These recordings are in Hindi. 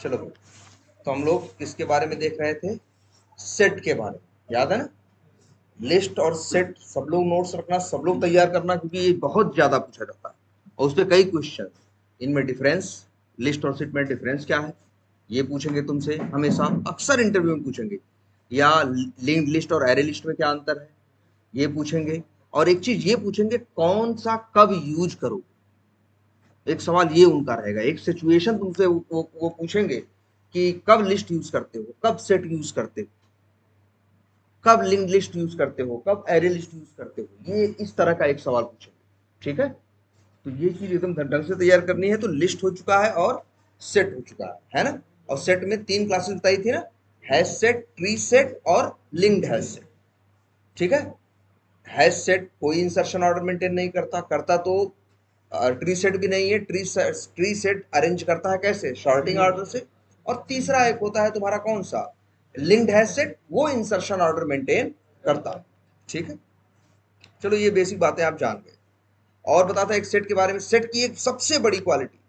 चलो, तो हम लोग किसके बारे में देख रहे थे? सेट के बारे में, याद है ना? लिस्ट और सेट सब लोग नोट्स रखना, सब लोग तैयार करना, क्योंकि ये बहुत ज्यादा पूछा जाता है और उस पर कई क्वेश्चन। इनमें डिफरेंस, लिस्ट और सेट में डिफरेंस क्या है, ये पूछेंगे तुमसे हमेशा, अक्सर इंटरव्यू में पूछेंगे। या लिंक्ड लिस्ट और एरे लिस्ट में क्या अंतर है, ये पूछेंगे। और एक चीज ये पूछेंगे, कौन सा कब यूज करो। एक सवाल ये उनका रहेगा, एक सिचुएशन तुमसे वो पूछेंगे कि कब लिस्ट यूज करते हो, कब सेट यूज करते हो, कब लिंक्ड लिस्ट यूज करते हो, कब एरे लिस्ट यूज करते हो। ये इस तरह का एक सवाल पूछेंगे, ठीक है? तो ये चीज एकदम ढंग से तैयार करनी है। तो लिस्ट हो चुका है और सेट हो चुका है ना? और सेट में तीन क्लासेस बताई थी ना, हैश सेट, ट्री सेट और लिंक्ड हैश सेट, ठीक है? हैश सेट कोई इंसर्शन ऑर्डर मेंटेन नहीं करता, करता तो ट्री सेट भी नहीं है। ट्री सेट अरेंज करता है कैसे? शॉर्टिंग ऑर्डर से। और तीसरा एक होता है तुम्हारा कौन सा? लिंक्ड हैश सेट, वो इंसर्शन ऑर्डर मेंटेन करता है, ठीक है? चलो, ये बेसिक बातें आप जान गए। और बताता है एक सेट के बारे में। सेट की एक सबसे बड़ी क्वालिटी,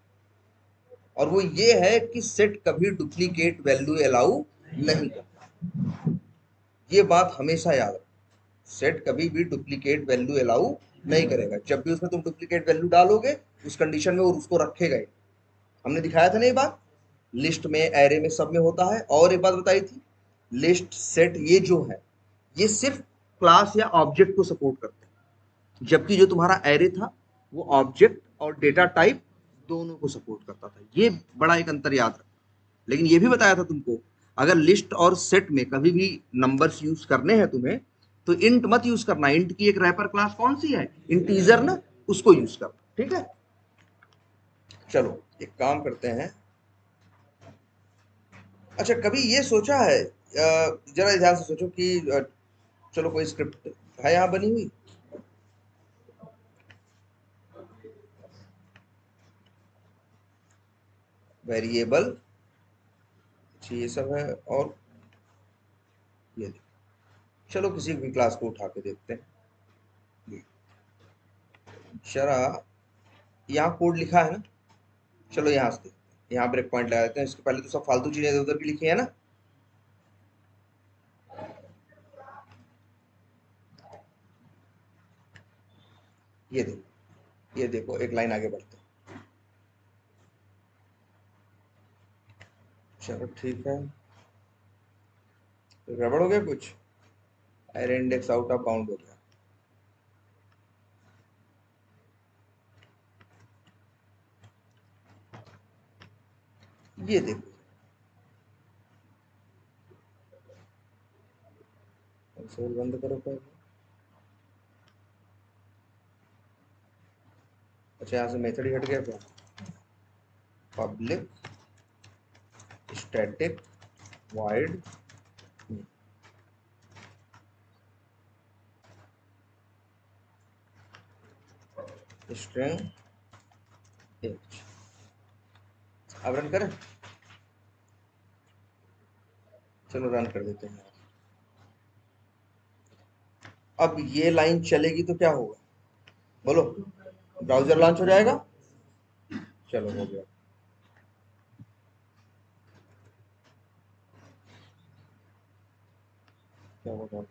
और वो ये है कि सेट कभी डुप्लीकेट वैल्यू अलाउ नहीं करता। ये बात हमेशा याद रखो, सेट कभी भी डुप्लीकेट वैल्यू अलाउ नहीं करेगा। जब भी उसमें तुम डुप्लीकेट वैल्यू डालोगे, उस कंडीशन में वो उसको रखेगा ही। हमने दिखाया था ना ये बात, लिस्ट में, एरे में, सब में होता है। और एक बात बताई थी, लिस्ट सेट ये जो है, ये सिर्फ क्लास या ऑब्जेक्ट को सपोर्ट करते हैं, जबकि जो तुम्हारा एरे था वो ऑब्जेक्ट और डेटा टाइप दोनों को सपोर्ट करता था। ये बड़ा एक अंतर याद रखना। लेकिन ये भी बताया था तुमको, अगर लिस्ट और सेट में कभी भी नंबर्स यूज करने हैं तुम्हें, तो इंट मत यूज करना। इंट की एक रैपर क्लास कौन सी है? इंटीजर ना, उसको यूज करना, ठीक है? चलो, एक काम करते हैं। अच्छा, कभी ये सोचा है, जरा ध्यान से सोचो कि चलो, कोई स्क्रिप्ट है यहाँ बनी हुई, वेरिएबल, ये सब है। और ये देखो, चलो किसी भी क्लास को उठा के देखते हैं। जरा, यहाँ कोड लिखा है ना, चलो यहाँ से देखते हैं। यहाँ ब्रेक पॉइंट लगा देते हैं। इसके पहले तो सब फालतू चीजें इधर उधर की लिखी है ना। ये देखो, एक लाइन आगे बढ़ते हैं। चलो ठीक है, तो गड़बड़ हो गया कुछ, array index out of bound हो गया। ये देखो, कंसोल बंद करो पहले। अच्छा, यहाँ से मेथड ही हट गया क्या? Public static wide string H. अब रन करें, चलो रन कर देते हैं। अब ये लाइन चलेगी तो क्या होगा, बोलो? ब्राउजर लॉन्च हो जाएगा। चलो, हो गया। क्या होगा?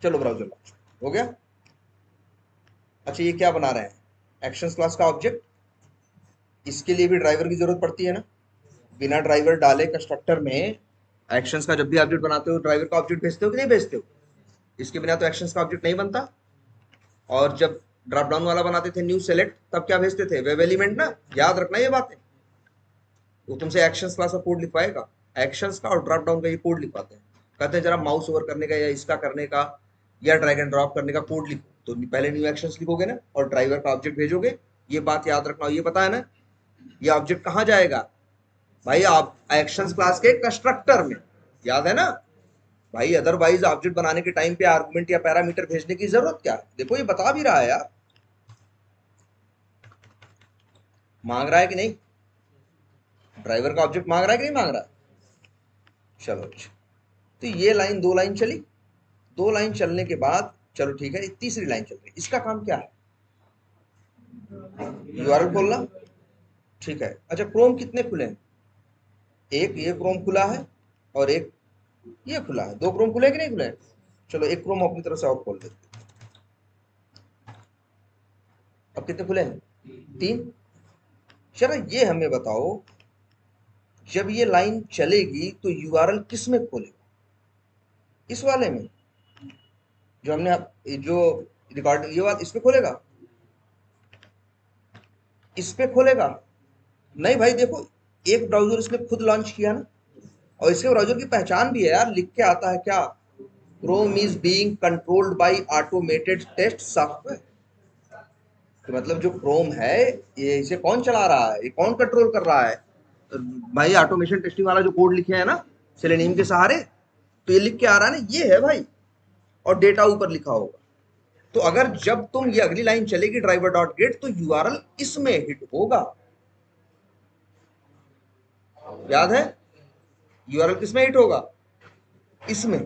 चलो, ब्राउजर लॉन्च हो गया। अच्छा, ये क्या बना रहे हैं? एक्शंस क्लास का ऑब्जेक्ट। इसके लिए भी ड्राइवर की जरूरत पड़ती है ना। बिना ड्राइवर डाले कंस्ट्रक्टर में एक्शंस का जब भी ऑब्जेक्ट बनाते हो, ड्राइवर का ऑब्जेक्ट भेजते हो कि नहीं भेजते हो? इसके बिना तो एक्शंस का ऑब्जेक्ट नहीं बनता। और जब ड्रॉप डाउन वाला बनाते थे, न्यू सेलेक्ट, तब क्या भेजते थे? वेब एलिमेंट ना। याद रखना ये बातें। वो तुमसे एक्शंस क्लास का कोड लिखवाएगा, एक्शंस का और ड्रॉप डाउन का ये कोड लिखवाते हैं। कहते हैं जरा माउस ओवर करने का या इसका करने का या ड्रैग एंड ड्रॉप करने का कोड लिखो। तो पहले न्यू एक्शंस लिखोगे ना, और ड्राइवर का ऑब्जेक्ट भेजोगे। ये बात याद रखना। ये पता है ना, ये ऑब्जेक्ट कहाँ जाएगा भाई? आप एक्शंस क्लास के कंस्ट्रक्टर में, याद है ना भाई? अदरवाइज ऑब्जेक्ट बनाने के टाइम पे आर्गुमेंट या पैरामीटर भेजने की जरूरत क्या है? देखो, ये बता भी रहा है यार। मांग रहा है कि नहीं? ड्राइवर का ऑब्जेक्ट मांग रहा है कि नहीं मांग रहा है? चलो अच्छा, तो ये लाइन, 2 लाइन चली, 2 लाइन चलने के बाद चलो ठीक है, तीसरी लाइन चल रही है। इसका काम क्या है? यूआरएल खोलना, ठीक है। अच्छा, क्रोम कितने खुले हैं? एक ये क्रोम खुला है और एक ये खुला है। 2 क्रोम खुले कि नहीं खुले? चलो एक क्रोम अपनी तरफ से और खोल देते हैं। अब कितने खुले हैं? 3। चलो ये हमें बताओ, जब ये लाइन चलेगी तो यूआरएल किस में खोलेगा? इस वाले में, जो हमने जो रिकॉर्ड ये बात इस पे खोलेगा? इस पे खोलेगा? नहीं भाई देखो, एक ब्राउजर इसने खुद लॉन्च किया ना, और इसके ब्राउजर की पहचान भी है यार, लिख के आता है क्या? Chrome is being controlled by automated test software. तो मतलब जो क्रोम है, ये इसे कौन चला रहा है, ये कौन कंट्रोल कर रहा है? तो भाई ऑटोमेशन टेस्टिंग वाला जो कोड लिखे है ना सेलेनियम के सहारे, तो ये लिख के आ रहा है ना, ये है भाई, और डेटा ऊपर लिखा होगा। तो अगर जब तुम ये अगली लाइन चलेगी ड्राइवर डॉट गेट, तो यूआरएल इसमें हिट होगा। याद है? यूआरएल किसमें हिट होगा? इसमें।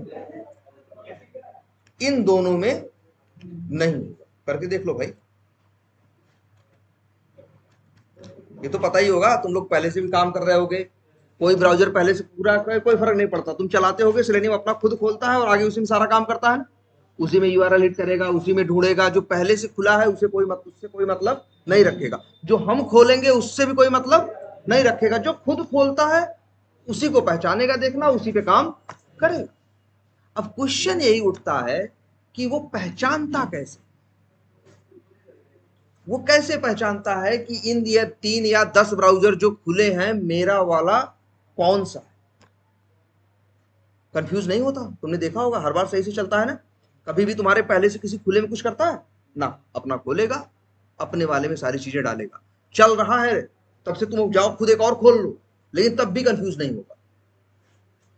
इन दोनों में नहीं होगा। करके देख लो भाई, ये तो पता ही होगा, तुम लोग पहले से भी काम कर रहे होगे। कोई ब्राउजर पहले से पूरा, कोई फर्क नहीं पड़ता, तुम चलाते होगे, सेलेनियम अपना खुद खोलता है और आगे उसी में सारा काम करता है। उसी में यूआरएल हिट करेगा, उसी में ढूंढेगा। जो पहले से खुला है उसे उससे कोई मतलब नहीं रखेगा। जो हम खोलेंगे उससे भी कोई मतलब नहीं रखेगा। जो खुद खोलता है उसी को पहचानेगा, देखना, उसी पे काम करेगा। अब क्वेश्चन यही उठता है कि वो पहचानता कैसे? वो कैसे पहचानता है कि इन या 3 या 10 ब्राउजर जो खुले हैं, मेरा वाला कौन सा है? कंफ्यूज नहीं होता? तुमने देखा होगा हर बार सही से चलता है ना? कभी भी तुम्हारे पहले से किसी खुले में कुछ करता है ना? अपना खोलेगा, अपने वाले में सारी चीजें डालेगा। चल रहा है तब से तुम जाओ खुद एक और खोल लो, लेकिन तब भी कंफ्यूज नहीं होगा।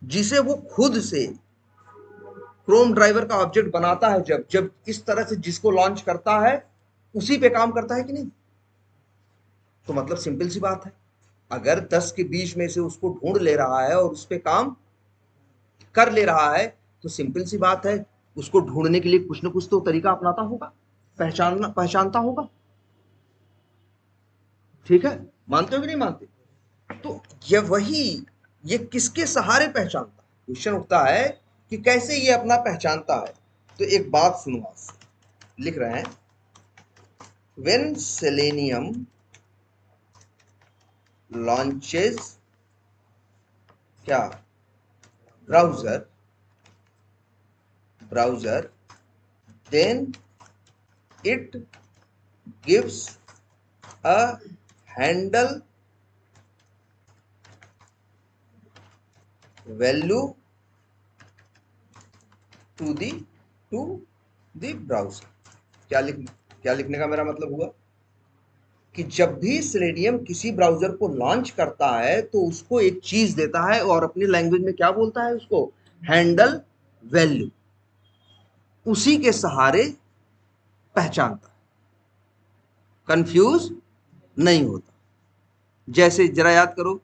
जिसे वो खुद से क्रोम ड्राइवर का ऑब्जेक्ट बनाता है, जब जब इस तरह से जिसको लॉन्च करता है उसी पे काम करता है कि नहीं? तो मतलब सिंपल सी बात है, अगर 10 के बीच में से उसको ढूंढ ले रहा है और उस पे काम कर ले रहा है, तो सिंपल सी बात है, उसको ढूंढने के लिए कुछ ना कुछ तो तरीका अपनाता होगा, पहचानता होगा। ठीक है, मानते हो कि नहीं मानते? तो ये किसके सहारे पहचानता है? क्वेश्चन उठता है कि कैसे ये अपना पहचानता है। तो एक बात सुनो, आप लिख रहे हैं, व्हेन सेलेनियम लॉन्चेस क्या? browser, then it gives a handle value to the browser। क्या लिखने का मेरा मतलब हुआ कि जब भी सेलेनियम किसी ब्राउजर को लॉन्च करता है तो उसको एक चीज देता है, और अपनी लैंग्वेज में क्या बोलता है उसको? Handle value. उसी के सहारे पहचानता है, कंफ्यूज नहीं होता। जैसे जरा याद करो,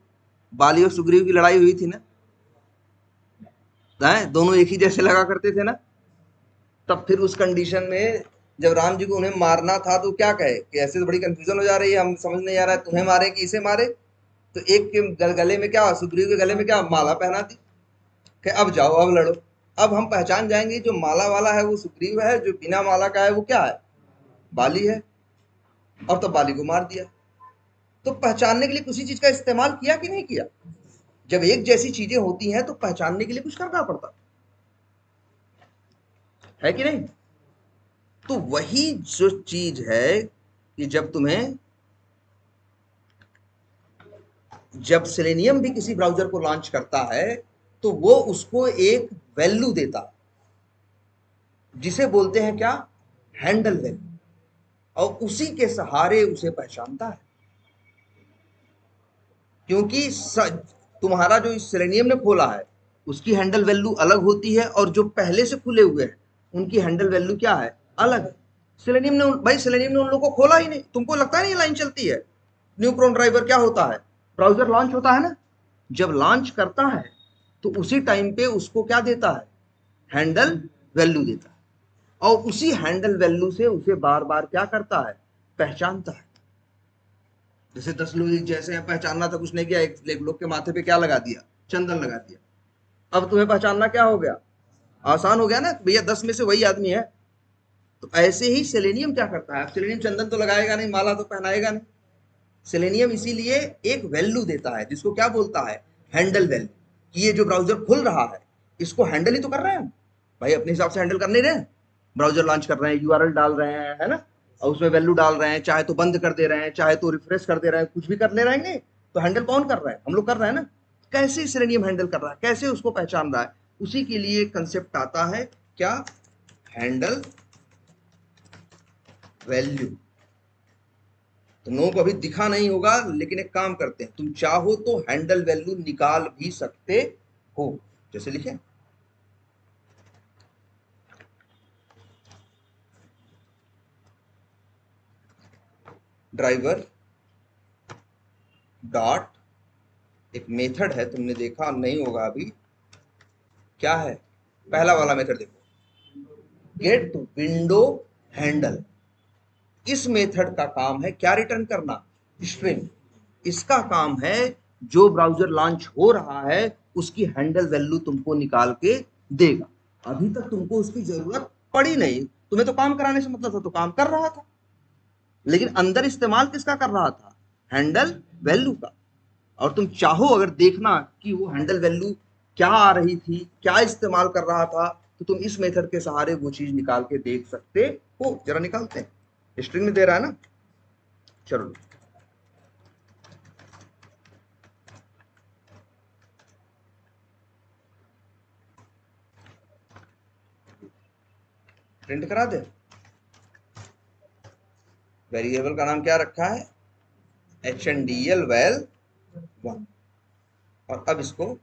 बाली और सुग्रीव की लड़ाई हुई थी ना, दोनों एक ही जैसे लगा करते थे ना। तब फिर उस कंडीशन में जब राम जी को उन्हें मारना था तो क्या कहे कि ऐसे तो बड़ी कंफ्यूजन हो जा रही है, हम समझ नहीं आ रहा है, तुम्हें मारे कि इसे मारे? तो एक के गले में क्या, सुग्रीव के गले में क्या, माला पहना दी कि अब जाओ, अब लड़ो। अब हम पहचान जाएंगे जो माला वाला है वो सुग्रीव है, जो बिना माला का है वो क्या है? बाली है। और तब बाली को मार दिया। तो पहचानने के लिए किसी चीज का इस्तेमाल किया कि नहीं किया? जब एक जैसी चीजें होती हैं तो पहचानने के लिए कुछ करना पड़ता है कि नहीं? तो वही जो चीज है कि जब सेलेनियम भी किसी ब्राउजर को लॉन्च करता है तो वो उसको एक वैल्यू देता है, जिसे बोलते हैं क्या? Handle value. और उसी के सहारे उसे पहचानता है। क्योंकि तुम्हारा जो सेलेनियम ने खोला है उसकी हैंडल वैल्यू अलग होती है, और जो पहले से खुले हुए हैं उनकी हैंडल वैल्यू क्या है? अलग है। सेलेनियम ने उन लोगों को खोला ही नहीं। तुमको लगता है नहीं ये लाइन चलती है? न्यू क्रोम ड्राइवर क्या होता है? ब्राउजर लॉन्च होता है ना, जब लॉन्च करता है तो उसी टाइम पे उसको क्या देता है, हैंडल वैल्यू देता है, और उसी हैंडल वैल्यू से उसे बार बार क्या करता है, पहचानता है। जैसे 10 लोग जैसे पहचानना था, कुछ नहीं किया, एक लोग के माथे पे क्या लगा दिया, चंदन लगा दिया, अब तुम्हें पहचानना क्या हो गया, आसान हो गया ना, भैया 10 में से वही आदमी है। तो ऐसे ही सेलेनियम क्या करता है, अब सेलेनियम चंदन तो लगाएगा नहीं, माला तो पहनाएगा नहीं, सेलेनियम इसीलिए एक वैल्यू देता है जिसको क्या बोलता है, हैंडल वैल्यू, कि ये जो ब्राउजर खुल रहा है इसको हैंडल ही तो कर रहे हैं हम, भाई अपने हिसाब से हैंडल कर नहीं रहे हैं, ब्राउजर लॉन्च कर रहे हैं, यूआरएल डाल रहे हैं, है ना, और उसमें वैल्यू डाल रहे हैं, चाहे तो बंद कर दे रहे हैं, चाहे तो रिफ्रेश कर दे रहे हैं, कुछ भी कर ले रहेंगे, तो हैंडल कौन कर रहा है, हम लोग कर रहे हैं ना। कैसे सेलेनियम हैंडल कर रहा है, कैसे उसको पहचान रहा है, उसी के लिए कंसेप्ट आता है क्या, हैंडल वैल्यू। तुम लोगों को अभी दिखा नहीं होगा, लेकिन एक काम करते हैं, तुम चाहो तो हैंडल वैल्यू निकाल भी सकते हो, जैसे लिखे ड्राइवर डॉट, एक मेथड है, तुमने देखा नहीं होगा अभी, क्या है, पहला वाला मेथड देखो, गेट विंडो हैंडल। इस मेथड का काम है क्या, रिटर्न करना, स्ट्रिंग। इसका काम है जो ब्राउजर लॉन्च हो रहा है उसकी हैंडल वैल्यू तुमको निकाल के देगा। अभी तक तुमको उसकी जरूरत पड़ी नहीं, तुम्हें तो काम कराने से मतलब था, तो काम कर रहा था, लेकिन अंदर इस्तेमाल किसका कर रहा था, हैंडल वैल्यू का। और तुम चाहो अगर देखना कि वो हैंडल वैल्यू क्या आ रही थी, क्या इस्तेमाल कर रहा था, तो तुम इस मेथड के सहारे वो चीज निकाल के देख सकते हो। जरा निकालते हैं, स्ट्रिंग में दे रहा है ना, चलो प्रिंट करा दे। वेरिएबल का नाम क्या रखा है, HNDL वैल 1। और अब इसको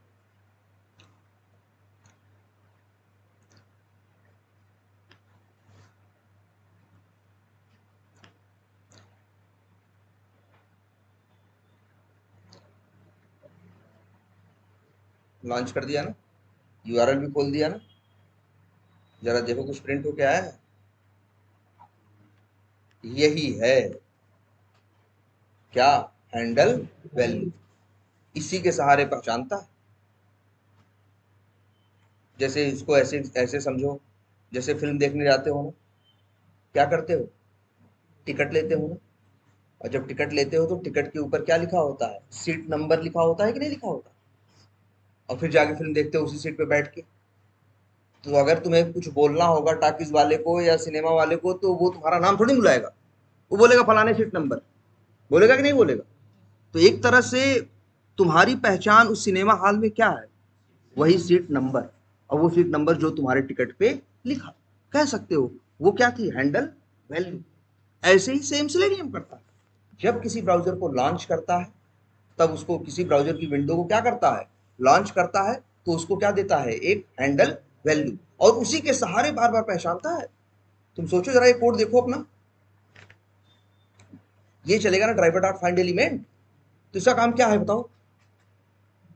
लॉन्च कर दिया ना, यूआरएल भी खोल दिया ना, जरा देखो कुछ प्रिंट हो क्या है, यही है क्या, हैंडल वैल्यू। इसी के सहारे पहचानता है। जैसे इसको ऐसे ऐसे समझो, जैसे फिल्म देखने जाते हो ना, क्या करते हो, टिकट लेते हो ना, और जब टिकट लेते हो तो टिकट के ऊपर क्या लिखा होता है, सीट नंबर लिखा होता है कि नहीं लिखा होता, और फिर जाके फिल्म देखते हो उसी सीट पे बैठ के। तो अगर तुम्हें कुछ बोलना होगा टाकिज वाले को या सिनेमा वाले को, तो वो तुम्हारा नाम थोड़ी बुलाएगा, वो बोलेगा फलाने सीट नंबर, बोलेगा कि नहीं बोलेगा। तो एक तरह से तुम्हारी पहचान उस सिनेमा हॉल में क्या है, वही सीट नंबर, और वो सीट नंबर जो तुम्हारे टिकट पे लिखा, कह सकते हो वो क्या थी, हैंडल वैल्यू। ऐसे ही सेम सेलेनियम करता है, जब किसी ब्राउजर को लॉन्च करता है, तब उसको किसी ब्राउजर की विंडो को क्या करता है, लॉन्च करता है, तो उसको क्या देता है, एक हैंडल वैल्यू, और उसी के सहारे बार बार पहचानता है। तुम सोचो जरा, ये कोड देखो अपना, ये चलेगा ना ड्राइवर डॉट फाइंड एलिमेंट, तो इसका काम क्या है बताओ,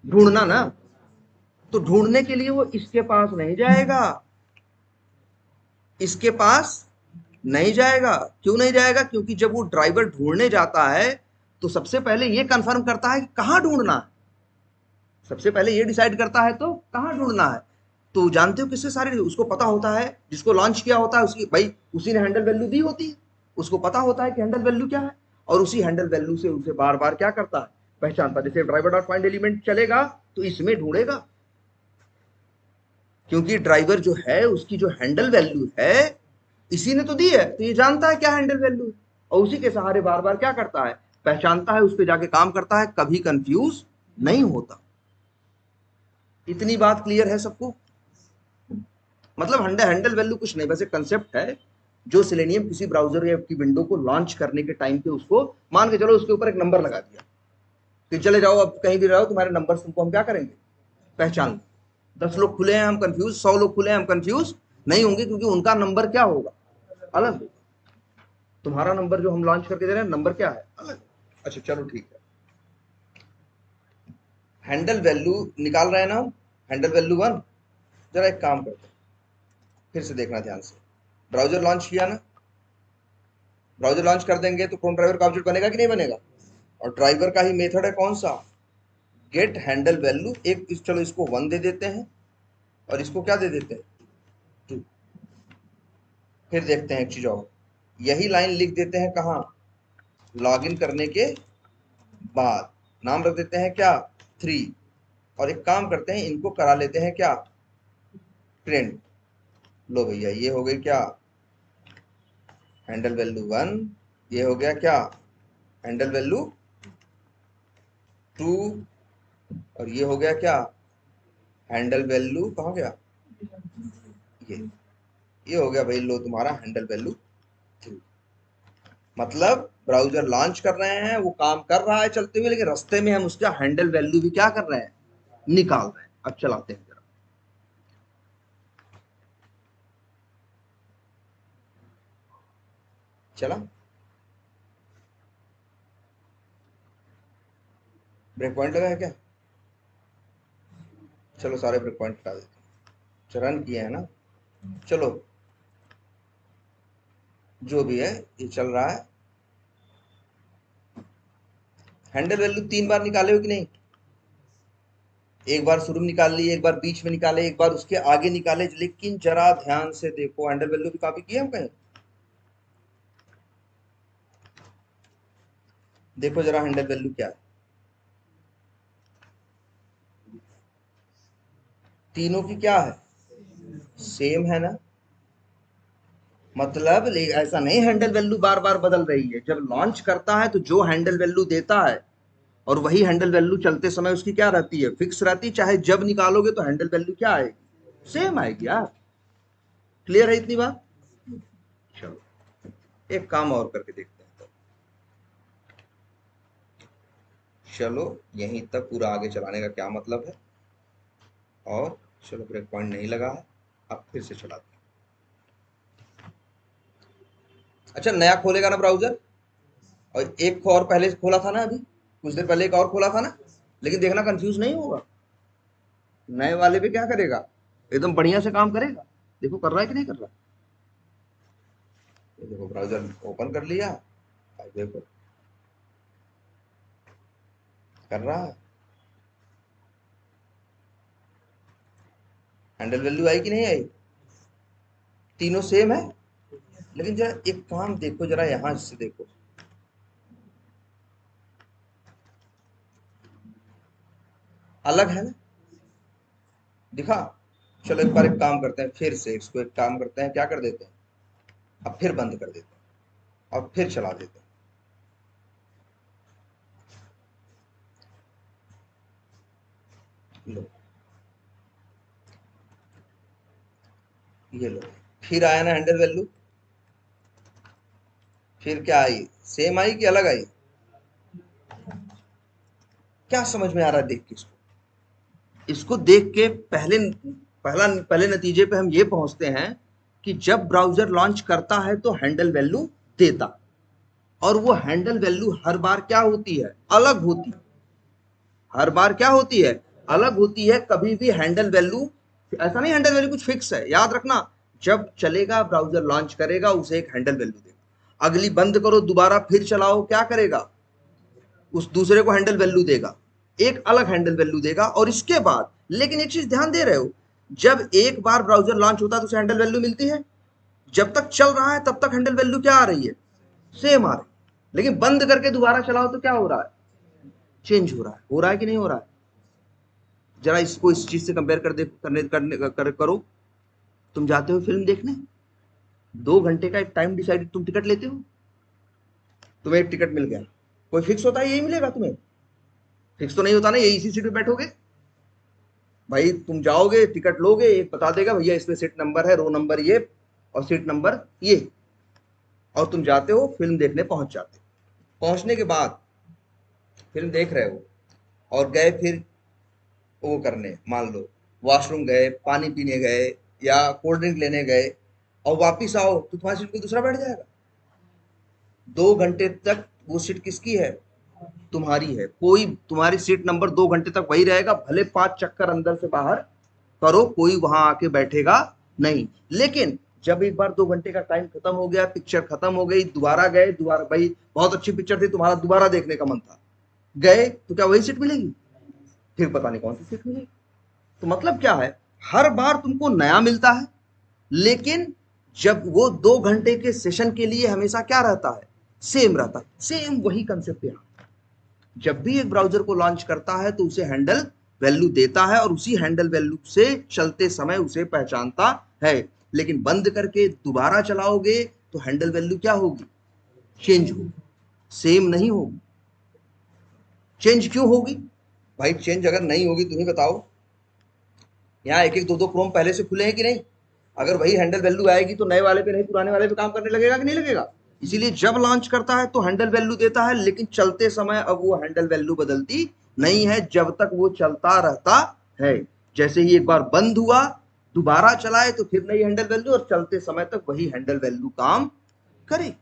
ढूंढना ना। तो ढूंढने के लिए वो इसके पास नहीं जाएगा, इसके पास नहीं जाएगा। क्यों नहीं जाएगा, क्योंकि जब वो ड्राइवर ढूंढने जाता है तो सबसे पहले ये कंफर्म करता है कि कहां ढूंढना है, सबसे पहले ये डिसाइड करता है तो कहां ढूंढना है। तो जानते हो किससे सारे, उसको पता होता है, जिसको लॉन्च किया होता है उसकी, भाई उसी ने हैंडल वैल्यू दी होती है, उसको पता होता है कि हैंडल वैल्यू क्या है, और उसी हैंडल वैल्यू से उसे बार बार क्या करता है, पहचानता है। जैसे ड्राइवर डॉट फाइंड एलिमेंट चलेगा तो इसमें ढूंढेगा, क्योंकि ड्राइवर जो है उसकी जो हैंडल वैल्यू है इसी ने तो दी है, तो ये जानता है क्या हैंडल वैल्यू है, और उसी के सहारे बार बार क्या करता है, पहचानता है, उस पर जाके काम करता है, कभी कंफ्यूज नहीं होता। इतनी बात क्लियर है सबको, मतलब हैंडल वैल्यू कुछ नहीं, बस एक कंसेप्ट है जो सेलेनियम किसी ब्राउजर या की विंडो को लॉन्च करने के टाइम पे उसको, मान के चलो उसके ऊपर एक नंबर लगा दिया कि चले जाओ अब कहीं भी रहो, तुम्हारे नंबर तुमको हम क्या करेंगे, पहचान। 10 लोग खुले हैं हम कंफ्यूज, 100 लोग खुले हैं हम कंफ्यूज नहीं होंगे, क्योंकि उनका नंबर क्या होगा, अलग होगा। तुम्हारा नंबर जो हम लॉन्च करके दे रहे हैं नंबर क्या है, अलग। अच्छा चलो ठीक है, हैंडल वैल्यू निकाल रहे हैं ना हम, हैंडल वैल्यू 1। जरा एक काम करते हैं, फिर से देखना ध्यान से। ब्राउजर लॉन्च किया ना, ब्राउजर लॉन्च कर देंगे तो क्रोम ड्राइवर का ऑब्जेक्ट बनेगा कि नहीं बनेगा? और ड्राइवर का ही मेथड है कौन सा? Get handle value. एक चलो इसको 1 दे देते हैं और इसको क्या दे देते हैं? 2। फिर देखते हैं एक चीज और, यही लाइन लिख देते हैं कहाँ? लॉगिन करने के बाद। नाम रख देते हैं क्या? 3। और एक काम करते हैं, इनको करा लेते हैं क्या? प्रिंट। लो भैया, ये हो गई क्या? Handle value 1। ये हो गया क्या? Handle value 2। और ये हो गया क्या? हैंडल वैल्यू कहाँ गया? ये हो गया भाई, लो तुम्हारा हैंडल वैल्यू 3। मतलब ब्राउजर लॉन्च कर रहे हैं, वो काम कर रहा है चलते हुए, लेकिन रास्ते में हम उसका हैंडल वैल्यू भी क्या कर रहे हैं? निकाल रहे हैं। अब चलाते हैं जरा। चला, ब्रेक पॉइंट लगा है क्या? चलो सारे ब्रेक पॉइंट हटा देते हैं। रन किए हैं ना? चलो, जो भी है ये चल रहा है। हैंडल वैल्यू 3 बार निकाले हो कि नहीं? एक बार शुरू में निकाल लिए, एक बार बीच में निकाले, एक बार उसके आगे निकाले। लेकिन जरा ध्यान से देखो, हैंडल वैल्यू भी कॉपी किए हम कहीं? देखो जरा हैंडल वैल्यू क्या है। तीनों की क्या है? सेम है ना? मतलब ऐसा नहीं हैंडल वैल्यू बार बार बदल रही है। जब लॉन्च करता है तो जो हैंडल वैल्यू देता है और वही हैंडल वैल्यू चलते समय उसकी क्या रहती है? फिक्स रहती है। चाहे जब निकालोगे तो हैंडल वैल्यू क्या आएगी? सेम आएगी यार। क्लियर है इतनी बात? चलो एक काम और करके देखते हैं तो। चलो यहीं तक पूरा आगे चलाने का क्या मतलब है? और चलो ब्रेक पॉइंट नहीं लगा है, अब फिर से चलाते हैं। अच्छा, नया खोलेगा ना ब्राउजर, और एक और पहले से खोला था ना, अभी कुछ देर पहले एक और खोला था ना, लेकिन देखना कंफ्यूज नहीं होगा। नए वाले पे क्या करेगा? एकदम बढ़िया से काम करेगा। देखो कर रहा है कि नहीं कर रहा? ये देखो ब्राउजर ओपन कर लिया, अब देखो कर रहा है। हैंडल वैल्यू आई कि नहीं आई? तीनों सेम है। लेकिन जरा एक काम देखो, जरा यहां से देखो, अलग है ना? दिखा? चलो एक बार एक काम करते हैं, फिर से इसको एक काम करते हैं, क्या कर देते हैं, अब फिर बंद कर देते हैं और फिर चला देते हैं। लो, ये लो, फिर आया ना हैंडल वैल्यू। फिर क्या आई? सेम आई कि अलग आई? क्या समझ में आ रहा है देख के इसको? इसको देख के पहले नतीजे पे हम ये पहुंचते हैं कि जब ब्राउजर लॉन्च करता है तो हैंडल वैल्यू देता, और वो हैंडल वैल्यू हर बार क्या होती है? अलग होती है। हर बार क्या होती है? अलग होती है। कभी भी हैंडल वैल्यू ऐसा नहीं हैंडल वैल्यू कुछ फिक्स है, याद रखना। जब चलेगा ब्राउजर लॉन्च करेगा, उसे एक हैंडल वैल्यू देगा। अगली बंद करो, दोबारा फिर चलाओ, क्या करेगा? उस दूसरे को हैंडल वैल्यू देगा, एक अलग हैंडल वैल्यू देगा। और इसके बाद लेकिन एक चीज ध्यान दे रहे हो, जब एक बार ब्राउजर लॉन्च होता है तो उसे हैंडल वैल्यू मिलती है। जब तक चल रहा है तब तक हैंडल वैल्यू क्या आ रही है? सेम आ रही है। लेकिन बंद करके दोबारा चलाओ तो क्या हो रहा है? चेंज हो रहा है। हो रहा है कि नहीं हो रहा है? जरा इसको इस चीज से कंपेयर कर दे, करो। तुम जाते हो फिल्म देखने, 2 घंटे का एक टाइम डिसाइड, तुम टिकट लेते हो, तुम्हें एक टिकट मिल गया, कोई फिक्स होता है यही मिलेगा तुम्हें? फिक्स तो नहीं होता ना, यही इसी सीट पे बैठोगे। भाई तुम जाओगे, टिकट लोगे, एक बता देगा भैया इसमें सीट नंबर है, रो नंबर ये और सीट नंबर ये, और तुम जाते हो फिल्म देखने, पहुंच जाते हो। पहुंचने के बाद फिल्म देख रहे हो और गए फिर वो करने, मान लो वॉशरूम गए, पानी पीने गए या कोल्ड ड्रिंक लेने गए, और वापिस आओ तो तुम्हारी सीट पे दूसरा बैठ जाएगा। 2 घंटे तक वो सीट किसकी है? तुम्हारी है। कोई तुम्हारी सीट नंबर 2 घंटे तक वही रहेगा, भले 5 चक्कर अंदर से बाहर करो, कोई वहां आके बैठेगा नहीं। लेकिन जब एक बार 2 घंटे का टाइम खत्म हो गया, पिक्चर खत्म हो गई, दोबारा गए, दोबारा भाई बहुत अच्छी पिक्चर थी, तुम्हारा दोबारा देखने का मन था, गए तो क्या वही सीट मिलेगी? फिर पता नहीं कौन सी सीट मिलेगी। तो मतलब क्या है, हर बार तुमको नया मिलता है, लेकिन जब वो 2 घंटे के सेशन के लिए हमेशा क्या रहता है, सेम रहता है। सेम वही कंसेप्ट यहाँ, जब भी एक ब्राउजर को लॉन्च करता है तो उसे हैंडल वैल्यू देता है और उसी हैंडल वैल्यू से चलते समय उसे पहचानता है। लेकिन बंद करके दोबारा चलाओगे तो हैंडल वैल्यू क्या होगी, चेंज होगी, सेम नहीं होगी। चेंज क्यों होगी भाई? चेंज अगर नहीं होगी तुम ही बताओ, यहाँ एक एक दो दो क्रोम पहले से खुले हैं कि नहीं? अगर वही हैंडल वैल्यू आएगी तो नए वाले पे नहीं पुराने वाले पे काम करने लगेगा कि नहीं लगेगा? इसीलिए जब लॉन्च करता है तो हैंडल वैल्यू देता है, लेकिन चलते समय अब वो हैंडल वैल्यू बदलती नहीं है, जब तक वो चलता रहता है। जैसे ही एक बार बंद हुआ, दोबारा चलाए तो फिर नई हैंडल वैल्यू, और चलते समय तक वही हैंडल वैल्यू काम करे।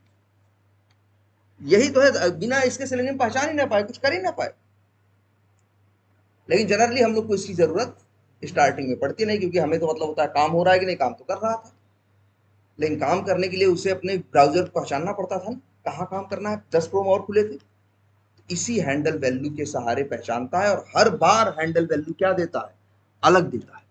यही तो है, बिना इसके सेलेनियम पहचान ही ना पाए, कुछ कर ही ना पाए। लेकिन जनरली हम लोग को इसकी जरूरत स्टार्टिंग में पड़ती नहीं, क्योंकि हमें तो मतलब होता है काम हो रहा है कि नहीं, काम तो कर रहा था। लेकिन काम करने के लिए उसे अपने ब्राउजर को पहचानना पड़ता था ना, कहाँ काम करना है। 10 क्रोम और खुले थे, इसी हैंडल वैल्यू के सहारे पहचानता है, और हर बार हैंडल वैल्यू क्या देता है, अलग देता है।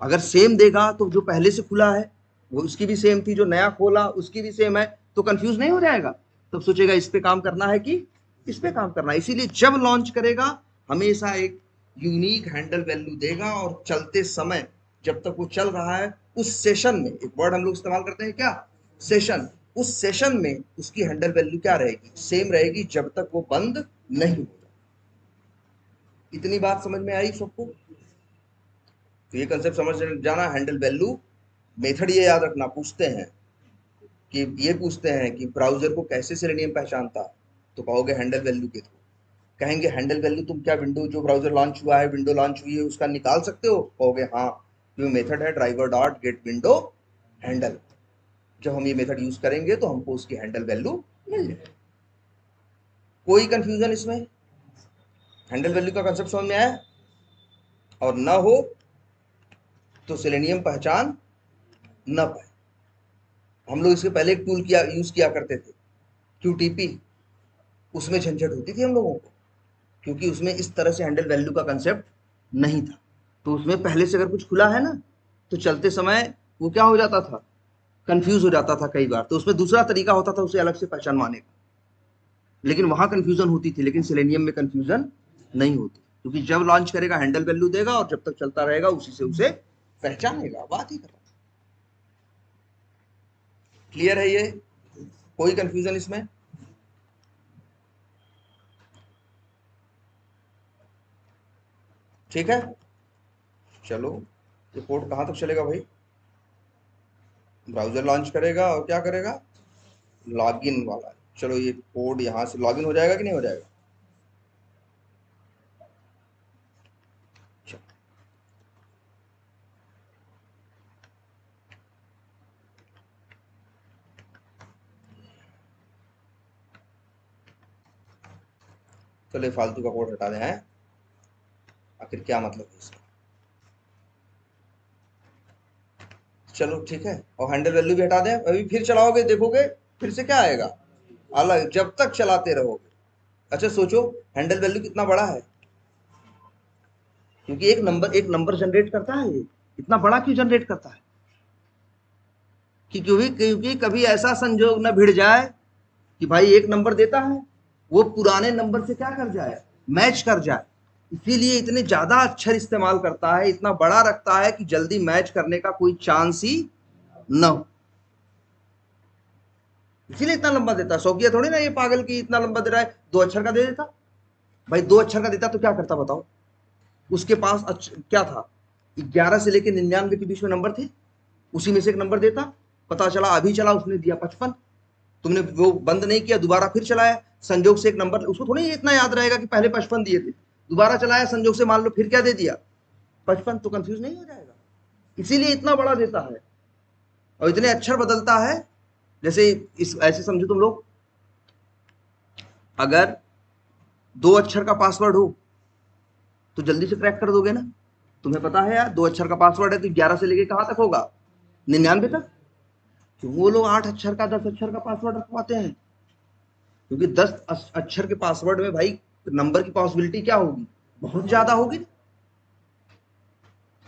अगर सेम देगा तो जो पहले से खुला है वो उसकी भी सेम थी, जो नया खोला उसकी भी सेम है, तो कंफ्यूज नहीं हो जाएगा। तब सोचेगा इस पे काम करना है कि इस पे काम करना है। इसीलिए जब लॉन्च करेगा हमेशा एक यूनिक हैंडल वैल्यू देगा, और चलते समय जब तक वो चल रहा है उस सेशन में, एक वर्ड हम लोग इस्तेमाल करते हैं क्या, सेशन, उस सेशन में उसकी हैंडल वैल्यू क्या रहेगी, सेम रहेगी, जब तक वो बंद नहीं होगा। इतनी बात समझ में आई सबको? तो ये कंसेप्ट समझ जाना। हैंडल वैल्यू मेथड ये याद रखना, पूछते हैं कि ये पूछते हैं कि ब्राउजर को कैसे सेलेनियम पहचानता, तो कहोगे हैंडल वैल्यू के थ्रू। कहेंगे हैंडल वैल्यू तुम क्या विंडो, जो ब्राउजर लॉन्च हुआ है, विंडो लॉन्च हुई है, उसका निकाल सकते हो? कहोगे हाँ, ये मेथड है driver dot gate window handle. जब हम ये मेथड यूज करेंगे तो हमको उसकी हैंडल वैल्यू मिल जाएगी। कोई कंफ्यूजन इसमें? हैंडल वैल्यू का कंसेप्ट समझ में आया? और ना हो तो सेलेनियम पहचान न पाए। हम लोग इसके पहले एक टूल किया यूज किया करते थे, QTP। उसमें झंझट होती थी हम लोगों को, क्योंकि उसमें इस तरह से हैंडल वैल्यू का कंसेप्ट नहीं था। तो उसमें पहले से अगर कुछ खुला है ना, तो चलते समय वो क्या हो जाता था, कंफ्यूज हो जाता था कई बार। तो उसमें दूसरा तरीका होता था उसे अलग से पहचानवाने का, लेकिन वहां कंफ्यूजन होती थी। लेकिन सेलेनियम में कंफ्यूजन नहीं होती, क्योंकि जब लॉन्च करेगा हैंडल वैल्यू देगा, और जब तक चलता रहेगा उसी से उसे पहचानेगा। बात ही कर रहा। क्लियर है ये? कोई कंफ्यूजन इसमें? ठीक है, चलो। ये कोड कहाँ तक चलेगा भाई? ब्राउजर लॉन्च करेगा और क्या करेगा, लॉगिन वाला। चलो ये कोड यहाँ से लॉगिन हो जाएगा कि नहीं हो जाएगा? चलो ये फालतू का कोड हटा दें, हैं आखिर क्या मतलब है इसका। चलो ठीक है, और हैंडल वैल्यू भी हटा दें। अभी फिर चलाओगे देखोगे फिर से क्या आएगा, अलग, जब तक चलाते रहोगे। अच्छा सोचो, हैंडल वैल्यू कितना बड़ा है, क्योंकि एक नंबर जनरेट करता है। ये इतना बड़ा क्यों जनरेट करता है? क्योंकि कभी ऐसा संजोग न भिड़ जाए कि भाई एक नंबर देता है, वो पुराने नंबर से क्या कर जाए, मैच कर जाए। इसीलिए इतने ज्यादा अक्षर इस्तेमाल करता है, इतना बड़ा रखता है कि जल्दी मैच करने का कोई चांस ही न हो। इसीलिए इतना लंबा देता है। शौकिया थोड़ी ना ये पागल की इतना लंबा दे रहा है, 2 अक्षर का दे देता। भाई 2 अक्षर का देता तो क्या करता बताओ? उसके पास क्या था, 11 से लेकर 99 के बीच में नंबर थे, उसी में से एक नंबर देता। पता चला अभी चला उसने दिया 55, तुमने वो बंद नहीं किया, दोबारा फिर चलाया, संजोग से एक नंबर, उसको थोड़ी इतना याद रहेगा कि पहले 55 दिए थे, दोबारा चलाया, संजोग से मान लो फिर क्या दे दिया, 55। तो कंफ्यूज नहीं हो जाएगा? इसीलिए इतना बड़ा देता है, और इतने अक्षर बदलता है। जैसे इस ऐसे समझो तुम लोग, अगर 2 अक्षर का पासवर्ड हो तो जल्दी से क्रैक कर दोगे ना, तुम्हें पता है यार, 2 अक्षर का पासवर्ड है तो 11 से लेके कहाँ तक होगा, 99 तक। क्यों वो लोग 8 अक्षर का 10 अक्षर का पासवर्ड रखवाते हैं? क्योंकि 10 अक्षर के पासवर्ड में भाई नंबर की पॉसिबिलिटी क्या होगी, बहुत ज्यादा होगी।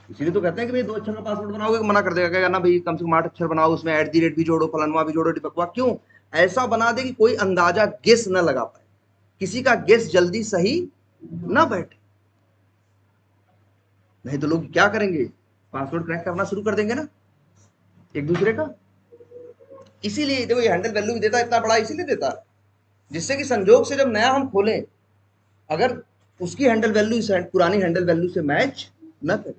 इसीलिए तो कहते हैं कि भाई 2 अक्षर का पासवर्ड बनाओगे, मना कर देगा, कहेगा ना भाई कम से कम 8 अक्षर बनाओ, उसमें @ भी जोड़ो, फलानवा भी जोड़ो, डिपकवा। क्यों ऐसा बना दे कि कोई अंदाजा गेस न लगा पाए, किसी का गेस जल्दी सही ना बैठे। नहीं तो लोग क्या करेंगे, पासवर्ड क्रैक करना शुरू कर देंगे ना एक दूसरे का। इसीलिए देखो ये हैंडल वैल्यू भी देता है इतना बड़ा, इसीलिए देता है जिससे कि संजोग से जब नया हम खोलें, अगर उसकी हैंडल वैल्यू इस पुरानी हैंडल वैल्यू से मैच न करे,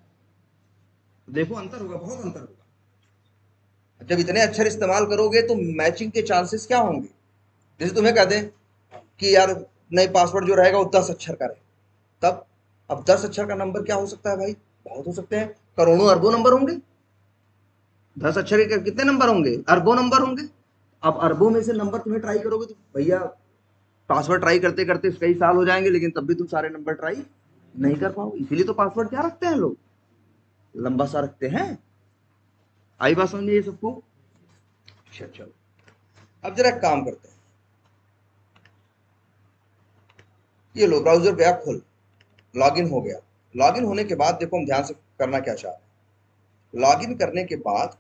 देखो अंतर होगा, बहुत अंतर होगा। जब इतने अक्षर इस्तेमाल करोगे तो मैचिंग के चांसेस क्या होंगे। जैसे तुम्हें कह दें कि यार नई पासवर्ड जो रहेगा वो 10 अक्षर का रहे, तब अब 10 अक्षर का नंबर क्या हो सकता है भाई, बहुत हो सकते हैं, करोड़ों अरबों नंबर होंगे। 10 अक्षर के कितने नंबर होंगे, अरबों नंबर होंगे। अब अरबों में से नंबर तुम्हें ट्राई करोगे तो भैया पासवर्ड ट्राई करते करते कई साल हो जाएंगे, लेकिन तब भी तुम सारे नंबर ट्राई नहीं कर पाओ। इसीलिए तो पासवर्ड क्या रखते हैं लोग, लंबा सा रखते हैं। आई बात समझिए ये सबको। अच्छा चलो, अब जरा एक काम करते हैं, ये लो ब्राउजर पे आप खोल, लॉगिन हो गया। लॉगिन होने के बाद देखो हम ध्यान से करना क्या चाह रहे हैं। लॉगिन करने के बाद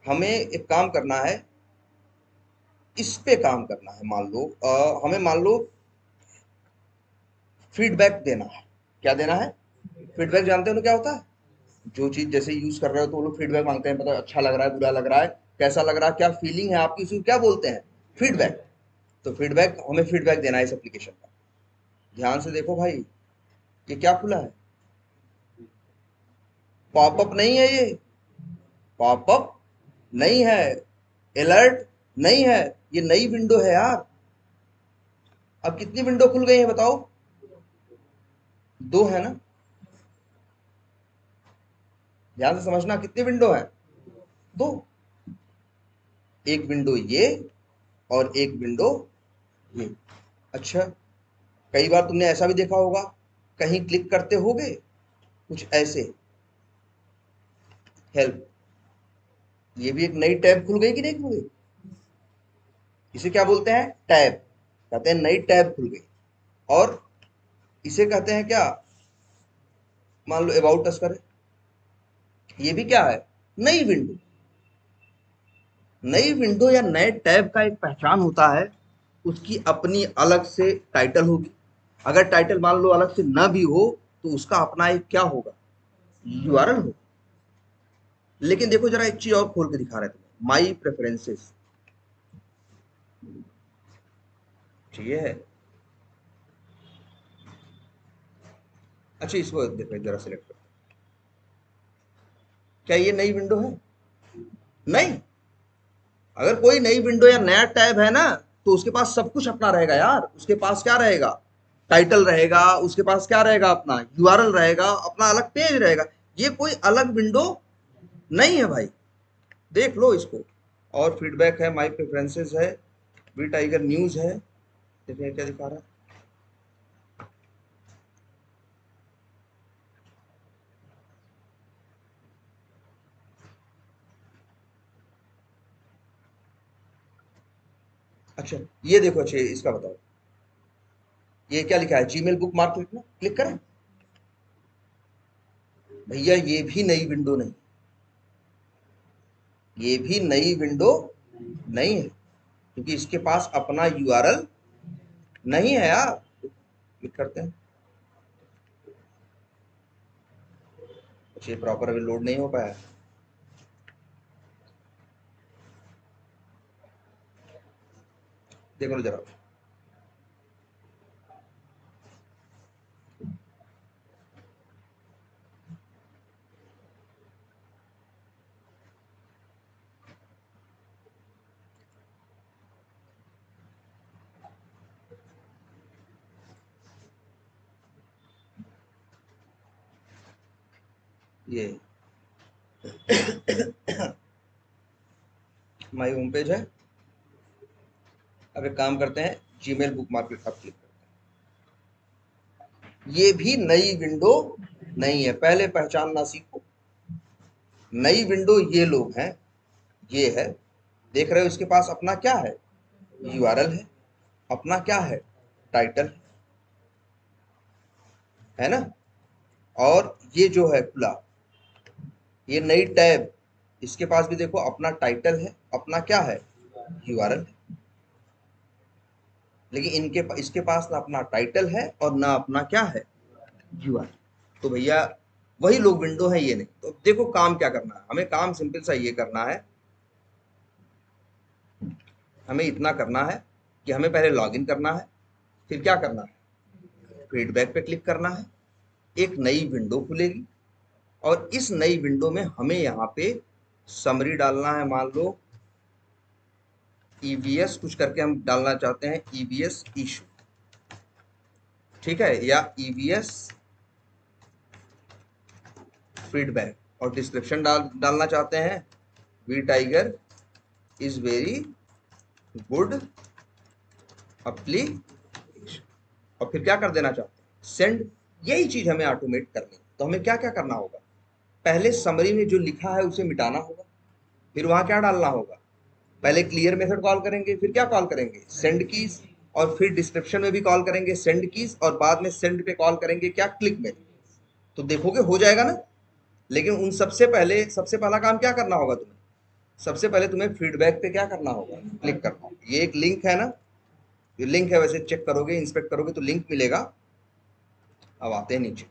हमें एक काम करना है, इस पे काम करना है। मान लो हमें मान लो फीडबैक देना है। क्या देना है, फीडबैक जानते हो ना क्या होता है, जो चीज जैसे यूज कर रहे हो तो वो लोग फीडबैक मांगते हैं, मतलब अच्छा लग रहा है, बुरा लग रहा है, कैसा लग रहा है, क्या फीलिंग है आपकी, उसको क्या बोलते हैं, फीडबैक। तो फीडबैक, हमें फीडबैक देना है इस एप्लीकेशन का। ध्यान से देखो भाई, ये क्या खुला है, पॉपअप नहीं है ये, पॉपअप नहीं है, अलर्ट नहीं है, ये नई विंडो है यार। अब कितनी विंडो खुल गई है बताओ, 2 है ना। ध्यान से समझना, कितनी विंडो है, 2। एक विंडो ये और एक विंडो ये। अच्छा, कई बार तुमने ऐसा भी देखा होगा, कहीं क्लिक करते होगे कुछ ऐसे, हेल्प, ये भी एक नई टैब खुल गई कि नहीं खुल गई। इसे क्या बोलते हैं, टैब, कहते हैं नई टैब खुल गई। और इसे कहते हैं क्या, मान लो अबाउट अस करें, ये भी क्या है, नई विंडो। नई विंडो या नए टैब का एक पहचान होता है, उसकी अपनी अलग से टाइटल होगी। अगर टाइटल मान लो अलग से ना भी हो तो उसका अपना एक क्या होगा, यूआरएल होगा। लेकिन देखो जरा एक चीज और खोल के दिखा रहे थे, माई प्रेफरेंसेस, ये है। अच्छा इसको देखो जरा सिलेक्ट करो, क्या ये नई विंडो है, नहीं। अगर कोई नई विंडो या नया टैब है ना, तो उसके पास सब कुछ अपना रहेगा यार। उसके पास क्या रहेगा, टाइटल रहेगा, उसके पास क्या रहेगा, अपना यूआरएल रहेगा, अपना अलग पेज रहेगा। ये कोई अलग विंडो नहीं है भाई, देख लो इसको। और फीडबैक है, माई प्रेफरेंसेस है, वी टाइगर न्यूज है, देखिए क्या दिखा रहा है। अच्छा ये देखो, अच्छे इसका बताओ, ये क्या लिखा है, जीमेल बुक मार्क, लिखना क्लिक करें। भैया ये भी नई विंडो नहीं, ये भी नई विंडो नहीं है, क्योंकि इसके पास अपना यूआरएल नहीं है यार। क्लिक करते हैं, अच्छा ये प्रॉपर अभी लोड नहीं हो पाया, देखो ना जरा। ये माई होम पेज है। अब एक काम करते हैं, जीमेल बुक मार्केट अब क्लिक करते हैं, ये भी नई विंडो नहीं है, पहले पहचानना सीखो। नई विंडो ये लोग हैं, ये है, देख रहे हो, इसके पास अपना क्या है, यूआरएल है, अपना क्या है, टाइटल है ना। और ये जो है खुला, ये नई टैब, इसके पास भी देखो अपना टाइटल है, अपना क्या है, यूआरएल है। लेकिन इसके पास ना अपना टाइटल है और ना अपना क्या है, यूआरएल। तो भैया वही लोग विंडो है, ये नहीं। तो देखो काम क्या करना है हमें, काम सिंपल सा ये करना है, हमें इतना करना है कि हमें पहले लॉगिन करना है, फिर क्या करना है, फीडबैक पे क्लिक करना है, एक नई विंडो खुलेगी और इस नई विंडो में हमें यहाँ पे समरी डालना है। मान लो ईवीएस कुछ करके हम डालना चाहते हैं, ईवीएस इशू, ठीक है, या ईवीएस फीडबैक, और डिस्क्रिप्शन डालना चाहते हैं, vtiger is very good application, और फिर क्या कर देना चाहते हैं, सेंड। यही चीज हमें ऑटोमेट करनी है। तो हमें क्या क्या करना होगा, पहले समरी में जो लिखा है उसे मिटाना होगा, फिर वहां क्या डालना होगा, पहले क्लियर मेथड कॉल करेंगे, फिर क्या कॉल करेंगे, सेंड कीज, और फिर डिस्क्रिप्शन में भी कॉल करेंगे सेंड कीज, और बाद में सेंड पे कॉल करेंगे क्या, क्लिक में। तो देखोगे हो जाएगा ना। लेकिन उन सबसे पहला काम क्या करना होगा तुम्हें, सबसे पहले तुम्हें फीडबैक पे क्या करना होगा, क्लिक करना होगा। ये एक लिंक है ना, ये लिंक है, वैसे चेक करोगे, इंस्पेक्ट करोगे तो लिंक मिलेगा। अब आते हैं नीचे,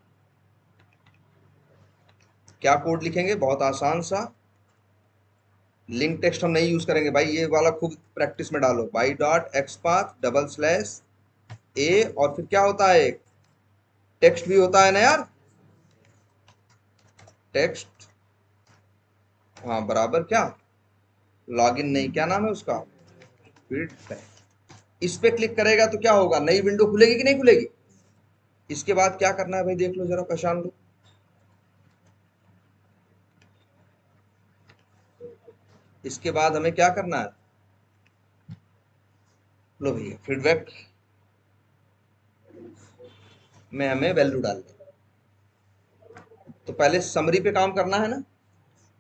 क्या कोड लिखेंगे, बहुत आसान सा। लिंक टेक्स्ट हम नहीं यूज करेंगे भाई, ये वाला खूब प्रैक्टिस में डालो, by dot XPath double slash A, और फिर क्या होता है, एक टेक्स्ट भी होता है ना यार, टेक्स्ट, हाँ बराबर क्या, लॉगिन नहीं, क्या नाम है उसका, फीडबैक। इस पे क्लिक करेगा तो क्या होगा, नई विंडो खुलेगी कि नहीं खुलेगी। इसके बाद क्या करना है भाई, देख लो जरा, पहचान लो। इसके बाद हमें क्या करना है, लो भैया फीडबैक में हमें वैल्यू डालनी है। तो पहले समरी पे काम करना है ना,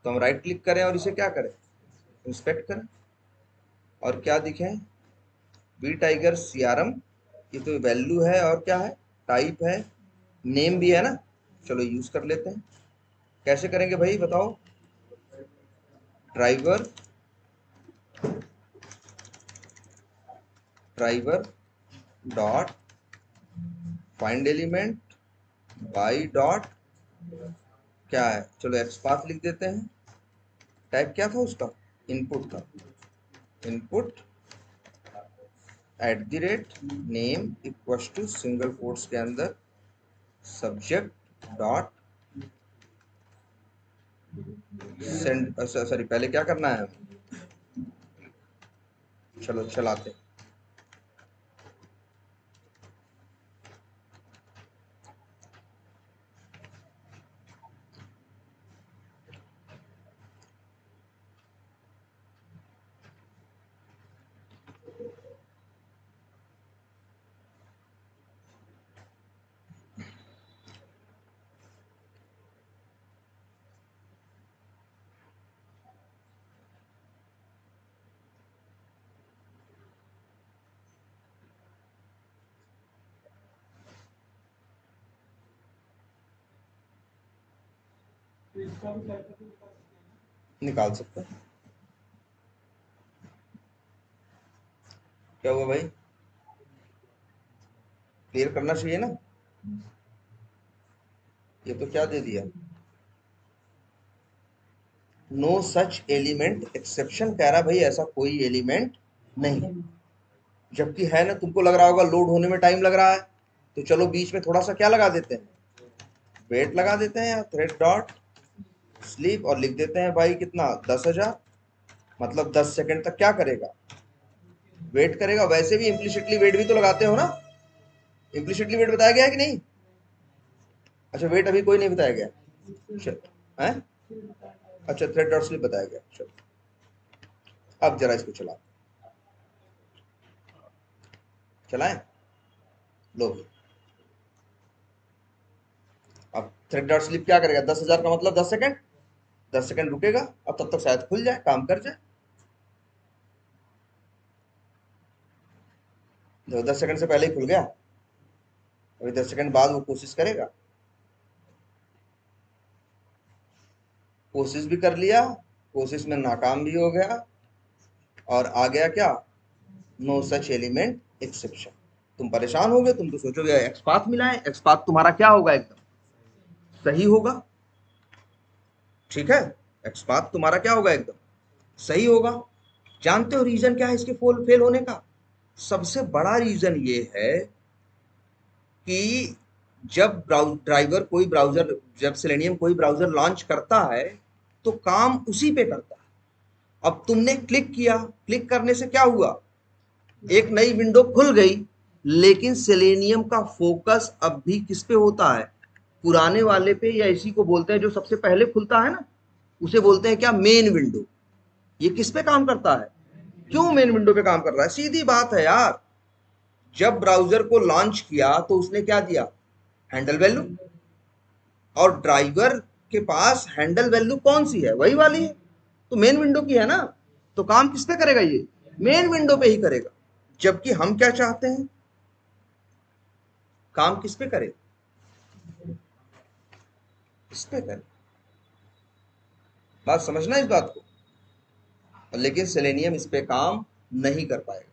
तो हम राइट क्लिक करें और इसे क्या करें, इंस्पेक्ट करें, और क्या दिखे, बी टाइगर सीआरएम, ये तो वैल्यू है और क्या है, टाइप है, नेम भी है ना। चलो यूज कर लेते हैं, कैसे करेंगे भाई बताओ, driver, driver dot find element by dot क्या है, चलो एक्सपाथ लिख देते हैं, टाइप क्या था उसका, इनपुट था, input at the rate name equal to single quotes के अंदर सब्जेक्ट डॉट सेंड, सॉरी पहले क्या करना है, चलो चलाते हैं। निकाल सकते हैं, क्या हुआ भाई, क्लियर करना चाहिए ना। ये तो क्या दे दिया, नो सच एलिमेंट एक्सेप्शन, कह रहा भाई ऐसा कोई एलिमेंट नहीं है। जबकि है ना, तुमको लग रहा होगा लोड होने में टाइम लग रहा है, तो चलो बीच में थोड़ा सा क्या लगा देते हैं, वेट लगा देते हैं, या थ्रेड डॉट स्लीप, और लिख देते हैं भाई कितना, 10,000, मतलब 10 सेकंड तक क्या करेगा, वेट करेगा। वैसे भी इम्प्लिसिटली वेट भी तो लगाते हो ना, इम्प्लिसिटली वेट बताया गया है कि नहीं, अच्छा वेट अभी कोई नहीं बताया गया, है, अच्छा थ्रेड डॉट स्लीप बताया गया, चलो अब जरा इसको चलाएं, लो अब थ्रेड डॉट स्लिप क्या करेगा, 10,000 का मतलब 10 सेकंड, 10 सेकंड रुकेगा, अब तब तक शायद खुल जाए, काम कर जाए। जो 10 सेकंड से पहले ही खुल गया, अभी 10 सेकंड बाद वो कोशिश करेगा, कोशिश भी कर लिया, कोशिश में नाकाम भी हो गया, और आ गया क्या, नो सच एलिमेंट एक्सेप्शन। तुम परेशान हो गए, तुम तो सोचोगे एक्स पाथ मिला है, एक्स पाथ तुम्हारा क्या होगा, एकदम सही होगा, ठीक है, एक्स पाथ तुम्हारा क्या होगा, एकदम सही होगा। जानते हो रीजन क्या है इसके फेल होने का? सबसे बड़ा रीजन ये है कि जब ड्राइवर कोई ब्राउजर, जब सेलेनियम कोई ब्राउजर लॉन्च करता है तो काम उसी पे करता है। अब तुमने क्लिक किया, क्लिक करने से क्या हुआ, एक नई विंडो खुल गई, लेकिन सेलेनियम का फोकस अब भी किस पे होता है, पुराने वाले पे, या इसी को बोलते हैं जो सबसे पहले खुलता है ना, उसे बोलते हैं क्या, मेन विंडो। ये किस पे काम करता है, क्यों मेन विंडो पे काम कर रहा है, सीधी बात है यार, जब ब्राउजर को लॉन्च किया तो उसने क्या दिया, हैंडल वैल्यू, और ड्राइवर के पास हैंडल वैल्यू कौन सी है, वही वाली है, तो मेन विंडो की है ना, तो काम किस पे करेगा, ये मेन विंडो पे ही करेगा। जबकि हम क्या चाहते हैं, काम किस पे करे, इस पे करे। बात समझना इस बात को, लेकिन सेलेनियम इस पे काम नहीं कर पाएगा।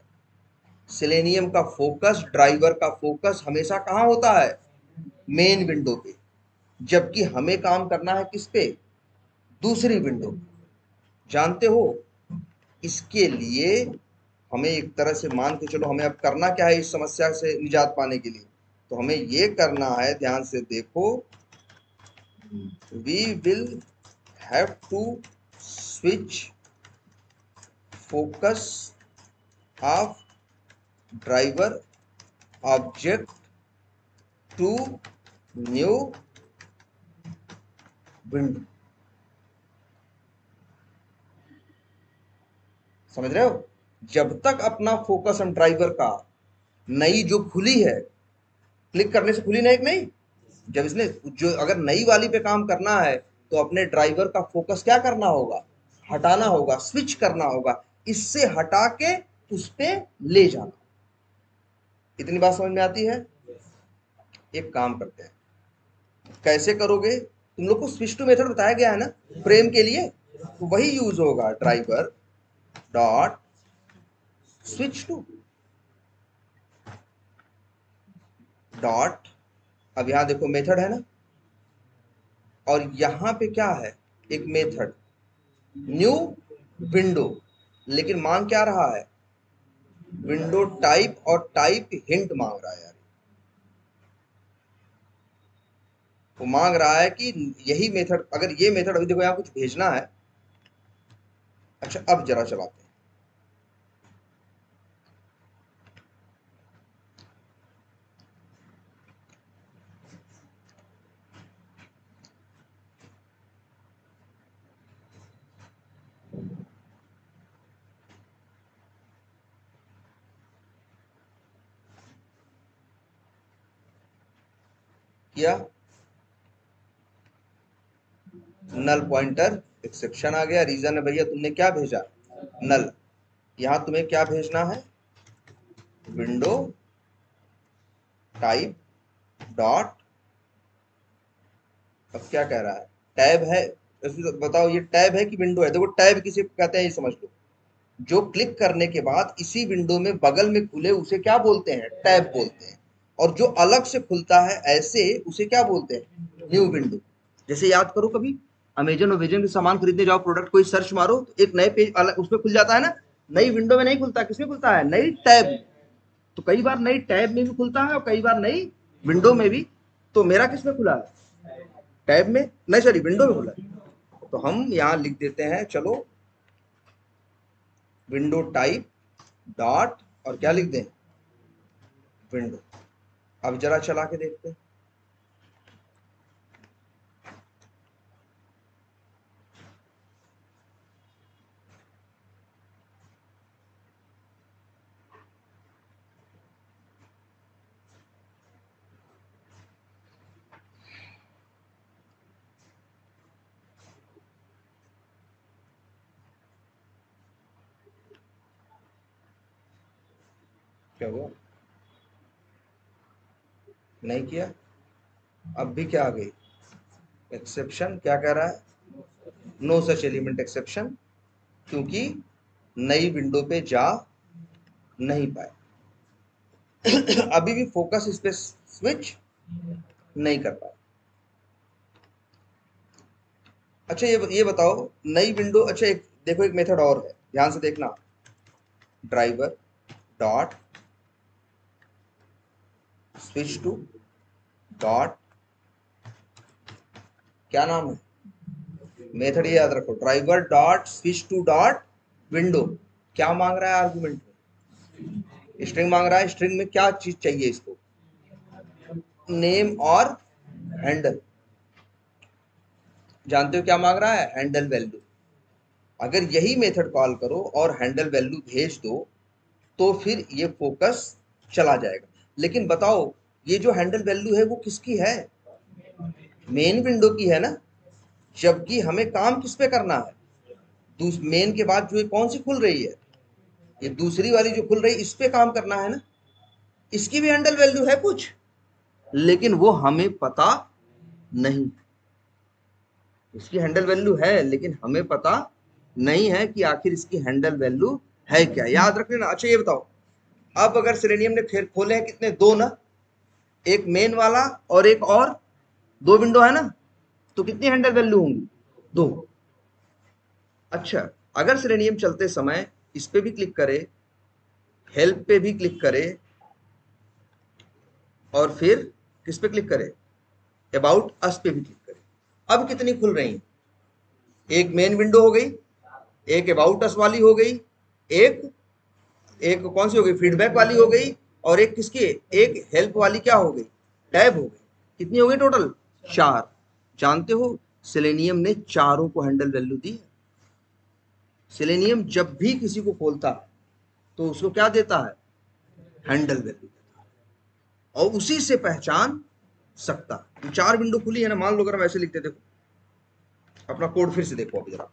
सेलेनियम का फोकस, ड्राइवर का फोकस हमेशा कहां होता है, मेन विंडो पे, जबकि हमें काम करना है किस पे, दूसरी विंडो। जानते हो, इसके लिए हमें एक तरह से मान के चलो, हमें अब करना क्या है इस समस्या से निजात पाने के लिए, तो हमें ये करना है, ध्यान से देखो, we will have to switch focus of driver object to new window. समझ रहे हो, जब तक अपना फोकस हम ड्राइवर का, नई जो खुली है, क्लिक करने से खुली ना एक नई, जब इसने जो अगर नई वाली पे काम करना है तो अपने ड्राइवर का फोकस क्या करना होगा, हटाना होगा, स्विच करना होगा, इससे हटा के उस पे ले जाना। इतनी बात समझ में आती है? एक काम करते हैं, कैसे करोगे, तुम लोग को स्विच टू मेथड बताया गया है ना फ्रेम के लिए, तो वही यूज होगा, driver dot switch to dot, अब यहां देखो मेथड है ना, और यहां पे क्या है, एक मेथड न्यू विंडो, लेकिन मांग क्या रहा है, विंडो टाइप, और टाइप हिंट मांग रहा है यार, वो मांग रहा है कि यही मेथड, अगर ये मेथड, अभी देखो यहाँ कुछ भेजना है। अच्छा अब जरा चलाते हैं, किया, नल पॉइंटर एक्सेप्शन आ गया, रीजन है भैया तुमने क्या भेजा, नल। यहां तुम्हें क्या भेजना है, विंडो टाइप डॉट, अब क्या कह रहा है, टैब है, बताओ ये टैब है कि विंडो है, देखो टैब किसे कहते हैं ये समझ लो, जो क्लिक करने के बाद इसी विंडो में बगल में खुले उसे क्या बोलते हैं, टैब बोलते हैं, और जो अलग से खुलता है ऐसे उसे क्या बोलते हैं, न्यू विंडो। जैसे याद करो, कभी अमेजन और वेजन के सामान खरीदने जाओ, प्रोडक्ट कोई सर्च मारो तो एक नए पेज अलग उसमें खुल जाता है ना, नई विंडो में नहीं खुलता, किसमें खुलता है, नई टैब में। तो कई बार नई टैब में भी खुलता है और कई बार नई विंडो में भी, तो मेरा किसमें खुला है, टैब में, नहीं सॉरी विंडो में खुला है। तो हम यहाँ लिख देते हैं, चलो विंडो टाइप डॉट, और क्या लिख दें, विंडो। अब जरा चला के देखते हैं, क्या हुआ? नहीं किया? अब भी क्या आ गई? एक्सेप्शन। क्या कह रहा है? नो सच एलिमेंट एक्सेप्शन, क्योंकि नई विंडो पे जा नहीं पाए। अभी भी फोकस इस पे स्विच नहीं कर पाए। अच्छा ये बताओ, नई विंडो, अच्छा एक देखो, एक मेथड और है, ध्यान से देखना। Driver dot switch to dot, क्या नाम है मेथड, ये याद रखो, driver dot switch to dot window. क्या मांग रहा है आर्गुमेंट में? स्ट्रिंग मांग रहा है। स्ट्रिंग में क्या चीज चाहिए इसको? नेम और हैंडल। जानते हो क्या मांग रहा है? Handle value. अगर यही मेथड कॉल करो और हैंडल वैल्यू भेज दो तो फिर ये फोकस चला जाएगा। लेकिन बताओ, ये जो हैंडल वैल्यू है वो किसकी है? मेन विंडो की है ना। जबकि हमें काम किस पे करना है? मेन के बाद जो कौन सी खुल रही है? ये दूसरी वाली जो खुल रही है, इस पे काम करना है ना। इसकी भी हैंडल वैल्यू है कुछ, लेकिन वो हमें पता नहीं। इसकी हैंडल वैल्यू है लेकिन हमें पता नहीं है कि आखिर इसकी हैंडल वैल्यू है क्या। याद रख लेना। अच्छा ये बताओ, अब अगर सेलेनियम ने फिर खोले हैं कितने? दो ना, एक मेन वाला और एक और, दो विंडो है ना, तो कितनी हैंडल वैल्यू होंगी? दो। अच्छा, अगर सेलेनियम चलते समय इस पे भी क्लिक करे, हेल्प पे भी क्लिक करे, और फिर किस पे क्लिक करे? अबाउट अस पे भी क्लिक करे, अब कितनी खुल रही हैं? एक मेन विंडो हो गई, एक अबाउट अस वाली हो गई, एक एक कौन सी हो गई? फीडबैक वाली हो गई, और एक किसकी? एक हेल्प वाली क्या हो गई? टैब हो गई। कितनी हो गई टोटल? चार। जानते हो सेलेनियम ने चारों को हैंडल वैल्यू दी है। सेलेनियम जब भी किसी को खोलता है तो उसको क्या देता है? हैंडल वैल्यू देता है, और उसी से पहचान सकता है। चार विंडो खुली है ना, मान लो अगर हम ऐसे लिखते, देखो अपना कोड फिर से देखो अभी जरा।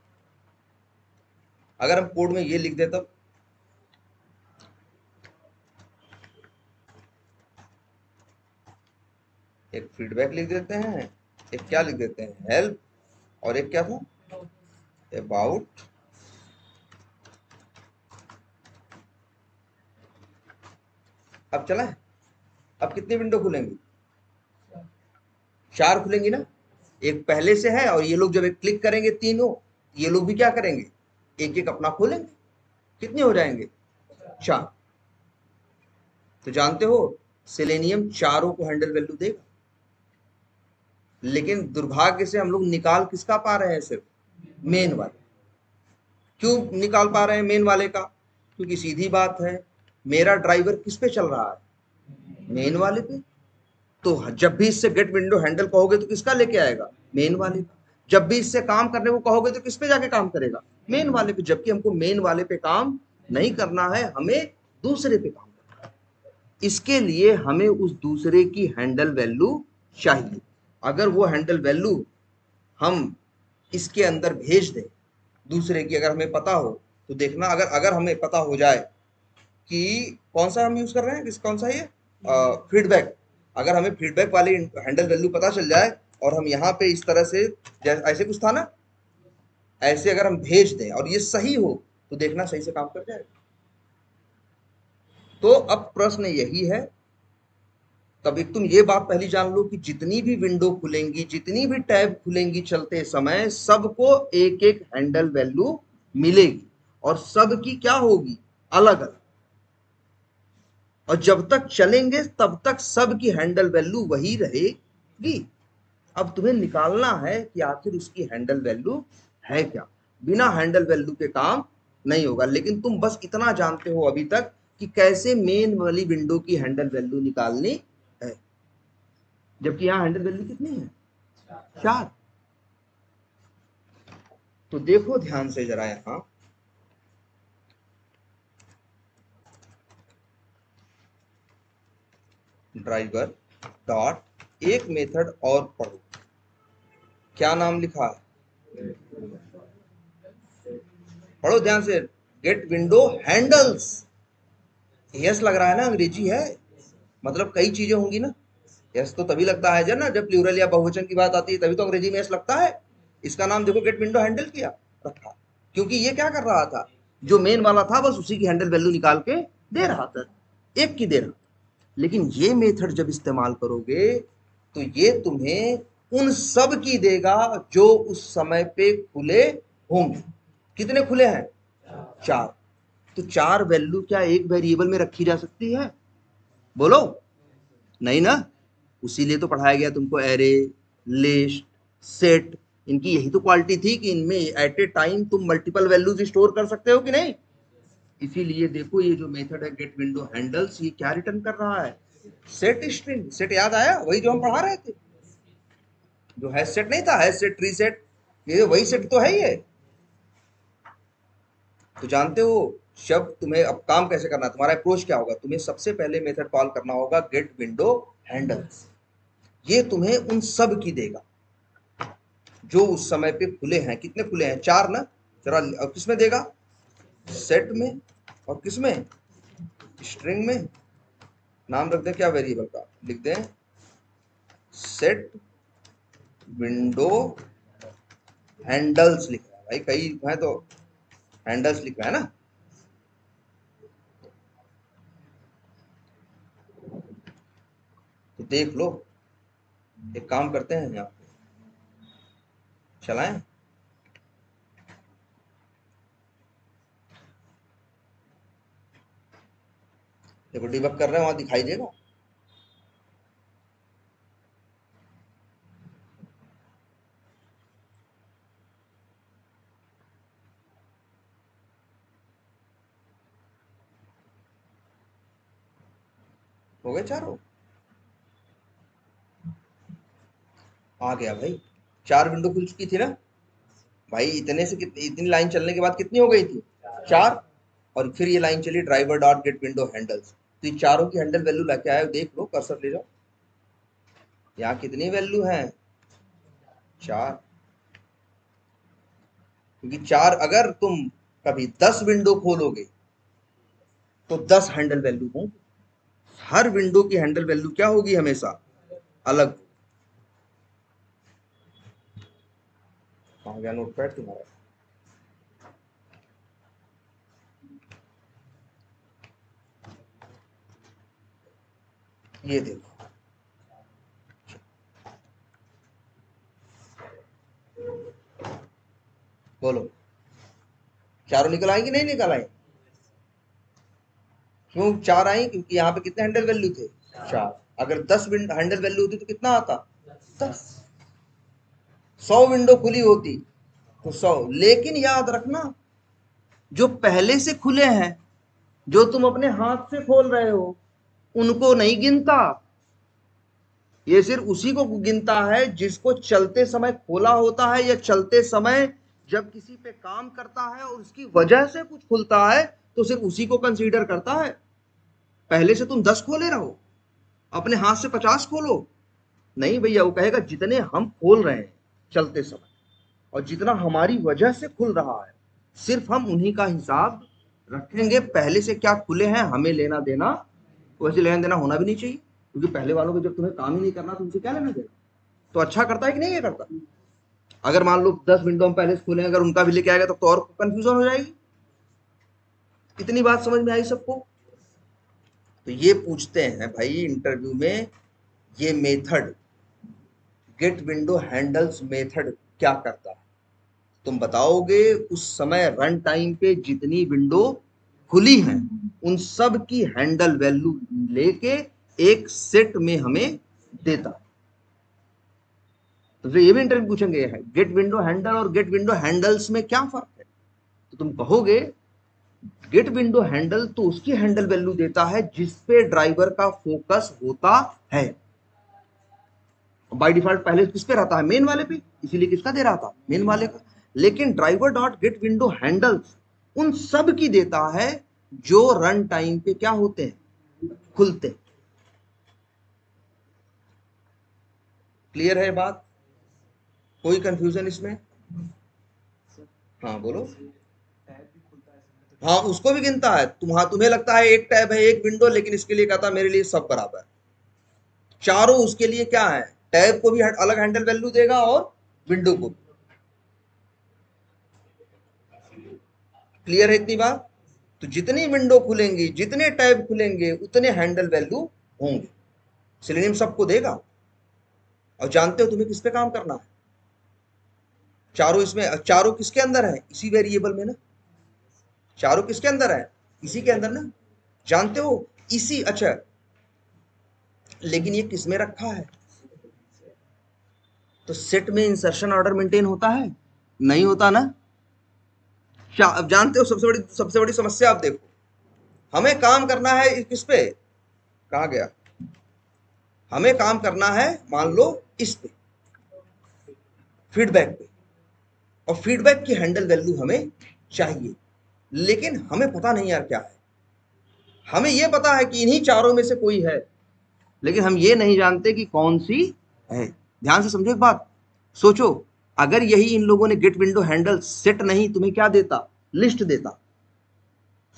अगर हम कोड में ये लिख दें तब, एक फीडबैक लिख देते हैं, एक क्या लिख देते हैं? हेल्प, और एक क्या था? अबाउट। अब चला है? अब कितनी विंडो खुलेंगी? चार खुलेंगी ना। एक पहले से है, और ये लोग जब एक क्लिक करेंगे तीनों, ये लोग भी क्या करेंगे? एक एक अपना खोलेंगे। कितने हो जाएंगे? चार। तो जानते हो सेलेनियम चारों को हैंडल वैल्यू देगा। लेकिन दुर्भाग्य से हम लोग निकाल किसका पा रहे हैं? सिर्फ मेन वाले। क्यों निकाल पा रहे हैं मेन वाले का? क्योंकि सीधी बात है, मेरा ड्राइवर किस पे चल रहा है? मेन वाले पे। तो जब भी इससे गेट विंडो हैंडल कहोगे तो किसका लेके आएगा? मेन वाले का। जब भी इससे काम करने को कहोगे तो किस पे जाके काम करेगा? मेन वाले पे। जबकि हमको मेन वाले पे काम नहीं करना है, हमें दूसरे पे काम करना है। इसके लिए हमें उस दूसरे की हैंडल वैल्यू चाहिए। अगर वो हैंडल वैल्यू हम इसके अंदर भेज दें, दूसरे की अगर हमें पता हो, तो देखना, अगर अगर हमें पता हो जाए कि कौन सा हम यूज कर रहे हैं, किस कौन सा ये फीडबैक, अगर हमें फीडबैक वाली हैंडल वैल्यू पता चल जाए और हम यहाँ पे इस तरह से, ऐसे कुछ था ना, ऐसे अगर हम भेज दें और ये सही हो, तो देखना सही से काम कर जाएगा। तो अब प्रश्न यही है, तब एक तुम ये बात पहली जान लो कि जितनी भी विंडो खुलेंगी, जितनी भी टैब खुलेंगी चलते समय, सबको एक एक हैंडल वैल्यू मिलेगी, और सबकी क्या होगी? अलग अलग। और जब तक चलेंगे तब तक सबकी हैंडल वैल्यू वही रहेगी। अब तुम्हें निकालना है कि आखिर उसकी हैंडल वैल्यू है क्या। बिना हैंडल वैल्यू के काम नहीं होगा। लेकिन तुम बस इतना जानते हो अभी तक कि कैसे मेन वाली विंडो की हैंडल वैल्यू निकालनी है। जबकि यहां हैंडल वैल्यू कितनी है? चार। तो देखो ध्यान से जरा, यहां ड्राइवर डॉट एक मेथड और पढ़ो। क्या नाम लिखा है? पढ़ो ध्यान से। Gate window handles. यस लग रहा है ना, अंग्रेजी है, मतलब कई चीजें होंगी ना। यस तो तभी लगता है जब ना, जब प्लूरल या बहुवचन की बात आती है तभी तो अंग्रेजी में यस लगता है। इसका नाम देखो गेट विंडो हैंडल किया रखा, क्योंकि ये क्या कर रहा था, जो मेन वाला था बस उसी की हैंडल वैल्यू निकाल के दे रहा था, एक की दे रहा था। लेकिन ये मेथड जब इस्तेमाल करोगे तो ये तुम्हें उन सब की देगा जो उस समय पे खुले होंगे। कितने खुले हैं? चार। तो चार वैल्यू क्या एक वेरिएबल में रखी जा सकती है? बोलो। नहीं ना। उसीलिए तो पढ़ाया गया तुमको एरे, लिस्ट, सेट। इनकी यही तो क्वालिटी थी कि इनमें एट ए टाइम तुम मल्टीपल वैल्यूज स्टोर कर सकते हो कि नहीं। इसीलिए देखो ये जो मेथड है गेट विंडो हैंडल्स, ये क्या रिटर्न कर रहा है? Set string. सेट याद आया? वही जो हम पढ़ा रहे थे, जो हैश सेट नहीं था, हैश सेट, ट्री सेट, ये वही सेट तो है ये। तो जानते हो जब तुम्हें अब काम कैसे करना है, तुम्हारा अप्रोच क्या होगा, तुम्हें सबसे पहले मेथड कॉल करना होगा गेट विंडो हैंडल्स। ये तुम्हें उन सब की देगा जो उस समय पे खुले हैं। कितने खुले हैं? चार ना। जरा किसमें देगा? सेट में। और किसमें? स्ट्रिंग में। नाम रख दें क्या वेरिएबल का? लिख दें सेट विंडो हैंडल्स। लिख रहा है भाई, कई है तो हैंडल्स लिख रहा है ना। तो देख लो, एक काम करते हैं, यहाँ पे चलाएं। देखो डिबग कर रहे हैं, वहां दिखाई देगा। हो गए चारों? आ गया भाई। चार विंडो खुल चुकी थी ना भाई। इतने से कितनी, इतनी लाइन चलने के बाद कितनी हो गई थी? चार। और फिर ये लाइन चली driver dot gate window handles, तो ये चारों की हैंडल वैल्यू लेके आए हो, देख लो, कर्सर ले जाओ। यहाँ कितनी वैल्यू है? चार। क्योंकि चार, अगर तुम कभी 10 विंडो खोलोगे तो 10 हैंडल वैल्यू होंगी। हर विंडो की हैंडल वैल्यू क्या होगी? हमेशा अलग। कहाँ गया नोटपैड तुम्हारा? ये देखो, बोलो चारों निकल आई कि नहीं निकल आई? क्यों चार आई? क्योंकि यहाँ पे कितने हैंडल वैल्यू थे? चार। अगर 10 हैंडल वैल्यू होती तो कितना आता? 10। 100 विंडो खुली होती तो 100। लेकिन याद रखना, जो पहले से खुले हैं, जो तुम अपने हाथ से खोल रहे हो, उनको नहीं गिनता। ये सिर्फ उसी को गिनता है जिसको चलते समय खोला होता है, या चलते समय जब किसी पे काम करता है और उसकी वजह से कुछ खुलता है, तो सिर्फ उसी को कंसीडर करता है। पहले से तुम 10 खोले रहो, अपने हाथ से 50 खोलो, नहीं भैया। वो कहेगा जितने हम खोल रहे हैं चलते समय, और जितना हमारी वजह से खुल रहा है, सिर्फ हम उन्हीं का हिसाब रखेंगे। पहले से क्या खुले हैं हमें लेना देना, वैसे लेना देना होना भी नहीं चाहिए, क्योंकि पहले वालों को जब तुम्हें काम ही नहीं करना तो उनसे क्या लेना देना। तो अच्छा करता है कि नहीं ये करता? अगर मान लो 10 विंडो हम पहले से खोले, अगर उनका भी लेके आएगा तो और कंफ्यूजन हो जाएगी। इतनी बात समझ में आई सबको? तो ये पूछते हैं भाई इंटरव्यू में, ये method gate window handles method क्या करता है। तुम बताओगे उस समय रन टाइम पे जितनी विंडो खुली हैं उन सब की हैंडल वैल्यू लेके एक सेट में हमें देता है। तो फिर ये भी इंटरव्यू पूछेंगे गेट विंडो हैंडल और गेट विंडो हैंडल्स में क्या फर्क है। तो तुम कहोगे गेट विंडो हैंडल तो उसकी हैंडल वैल्यू देता है जिस पे ड्राइवर का फोकस होता है। बाय डिफॉल्ट पहले किस पे रहता है? मेन वाले पे, इसीलिए किसका दे रहा था? मेन वाले का। लेकिन driver dot gate window handles उन सब की देता है जो रन टाइम पे क्या होते हैं? खुलते हैं। क्लियर है बात? कोई कंफ्यूजन इसमें? हाँ बोलो। हाँ उसको भी गिनता है। तुम्हें लगता है एक टैब है एक विंडो, लेकिन इसके लिए कहता है मेरे लिए सब बराबर। चारों उसके लिए क्या है, टैब को भी अलग हैंडल वैल्यू देगा और विंडो को भी। क्लियर है इतनी बात? तो जितनी विंडो खुलेंगी जितने टैब खुलेंगे उतने हैंडल वैल्यू होंगे, इसलिए नेम सबको देगा। और जानते हो तुम्हें किस पे काम करना है? चारों इसमें, चारों किसके अंदर है, इसी वेरिएबल में ना। चारों किसके अंदर है, इसी के अंदर ना। जानते हो इसी, अच्छा लेकिन ये किस में रखा है? तो सेट में इंसर्शन ऑर्डर मेंटेन होता है? नहीं होता ना। अब जानते हो सबसे बड़ी समस्या आप देखो, हमें काम करना है किस पे, कहा गया, हमें काम करना है मान लो इस पे, फीडबैक पे। और फीडबैक की हैंडल वैल्यू हमें चाहिए, लेकिन हमें पता नहीं यार क्या है। हमें यह पता है कि इन्हीं चारों में से कोई है, लेकिन हम ये नहीं जानते कि कौन सी है। ध्यान से समझो एक बात, सोचो अगर यही इन लोगों ने गेट विंडो हैंडल सेट नहीं तुम्हें क्या देता, लिस्ट देता।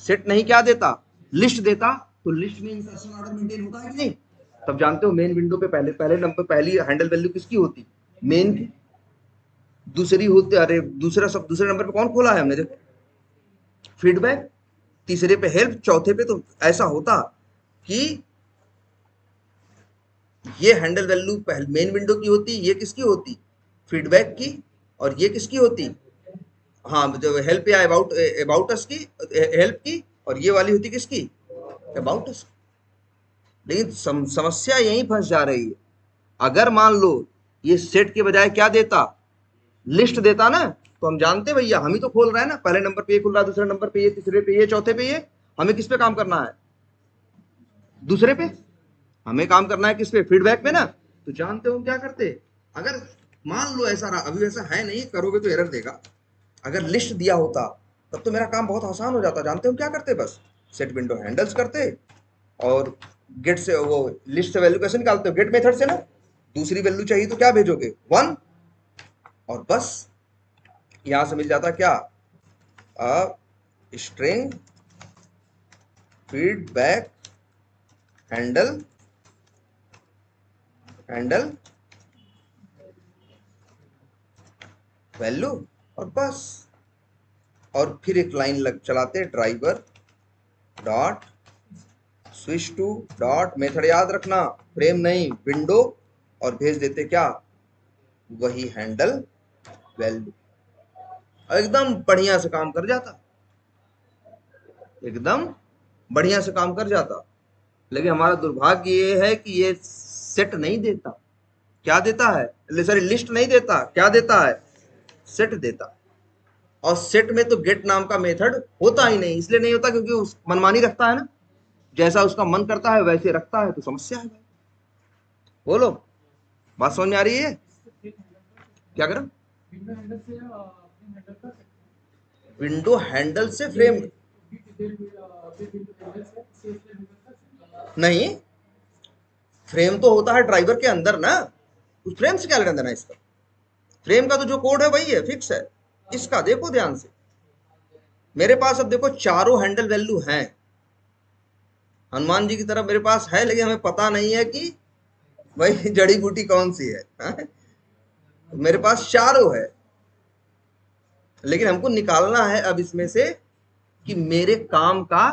सेट नहीं क्या देता, लिस्ट देता। तो लिस्ट में इंसर्शन ऑर्डर मेंटेन होता है कि नहीं? तब जानते हो मेन विंडो पे पहले पहले नंबर पहली हैंडल वैल्यू किसकी होती, मेन की। दूसरी होती, अरे दूसरे नंबर पे कौन खोला है हमने, देखो फीडबैक। तीसरे पे हेल्प, चौथे पे तो ऐसा होता कि ये हैंडल वैल्यू पहले मेन विंडो की होती, ये किसकी होती, फीडबैक की। और ये किसकी होती, हाँ जो हेल्प या अबाउट अबाउट अस की, हेल्प की। और ये वाली होती किसकी, अबाउट अस। लेकिन समस्या यहीं फंस जा रही है। अगर मान लो ये सेट के बजाय क्या देता, लिस्ट देता ना, तो हम जानते भैया हम ही तो खोल रहे हैं ना, पहले नंबर पे ये खुल रहा है, दूसरे नंबर पे ये, तीसरे पे ये, चौथे पे ये। हमें किस पे काम करना है, दूसरे पे। हमें काम करना है किस पे, फीडबैक में ना। तो जानते हो हम क्या करते, अगर मान लो ऐसा रहा, अभी ऐसा है नहीं, करोगे तो एरर देगा। अगर लिस्ट दिया होता तब तो मेरा काम बहुत आसान हो जाता। जानते हो हम क्या करते, बस सेट विंडो हैंडल्स करते और गेट से वो लिस्ट से वैल्यू कैसे निकालते हो, गेट मेथड से ना। दूसरी वैल्यू चाहिए तो क्या भेजोगे, 1, और बस यहां से मिल जाता क्या, string feedback handle handle value, और बस। और फिर एक लाइन लग चलाते, driver dot switch to dot method, याद रखना फ्रेम नहीं विंडो, और भेज देते क्या, वही हैंडल वैल्यू। एकदम बढ़िया से काम कर जाता, एकदम बढ़िया से काम कर जाता। लेकिन हमारा दुर्भाग्य ये है कि ये सेट नहीं देता। क्या देता है, सॉरी लिस्ट नहीं देता, क्या देता है, सेट देता। और सेट में तो गेट नाम का मेथड होता ही नहीं। इसलिए नहीं होता क्योंकि उस मनमानी रखता है ना, जैसा उसका मन करता है वैसे रखता है, तो समस्या है भाई। बोलो, बात समझ में आ रही है? क्या करें, विंडो हैंडल से फ्रेम नहीं, फ्रेम तो होता है ड्राइवर के अंदर ना, उस फ्रेम से क्या लेना देना इसका। फ्रेम का तो जो कोड है वही है, फिक्स है। इसका देखो ध्यान से, मेरे पास अब देखो चारों हैंडल वैल्यू हैं, हनुमान जी की तरफ मेरे पास है, लेकिन हमें पता नहीं है कि भाई जड़ी बूटी कौन सी है, हाँ? मेरे पास चारों है, लेकिन हमको निकालना है अब इसमें से कि मेरे काम का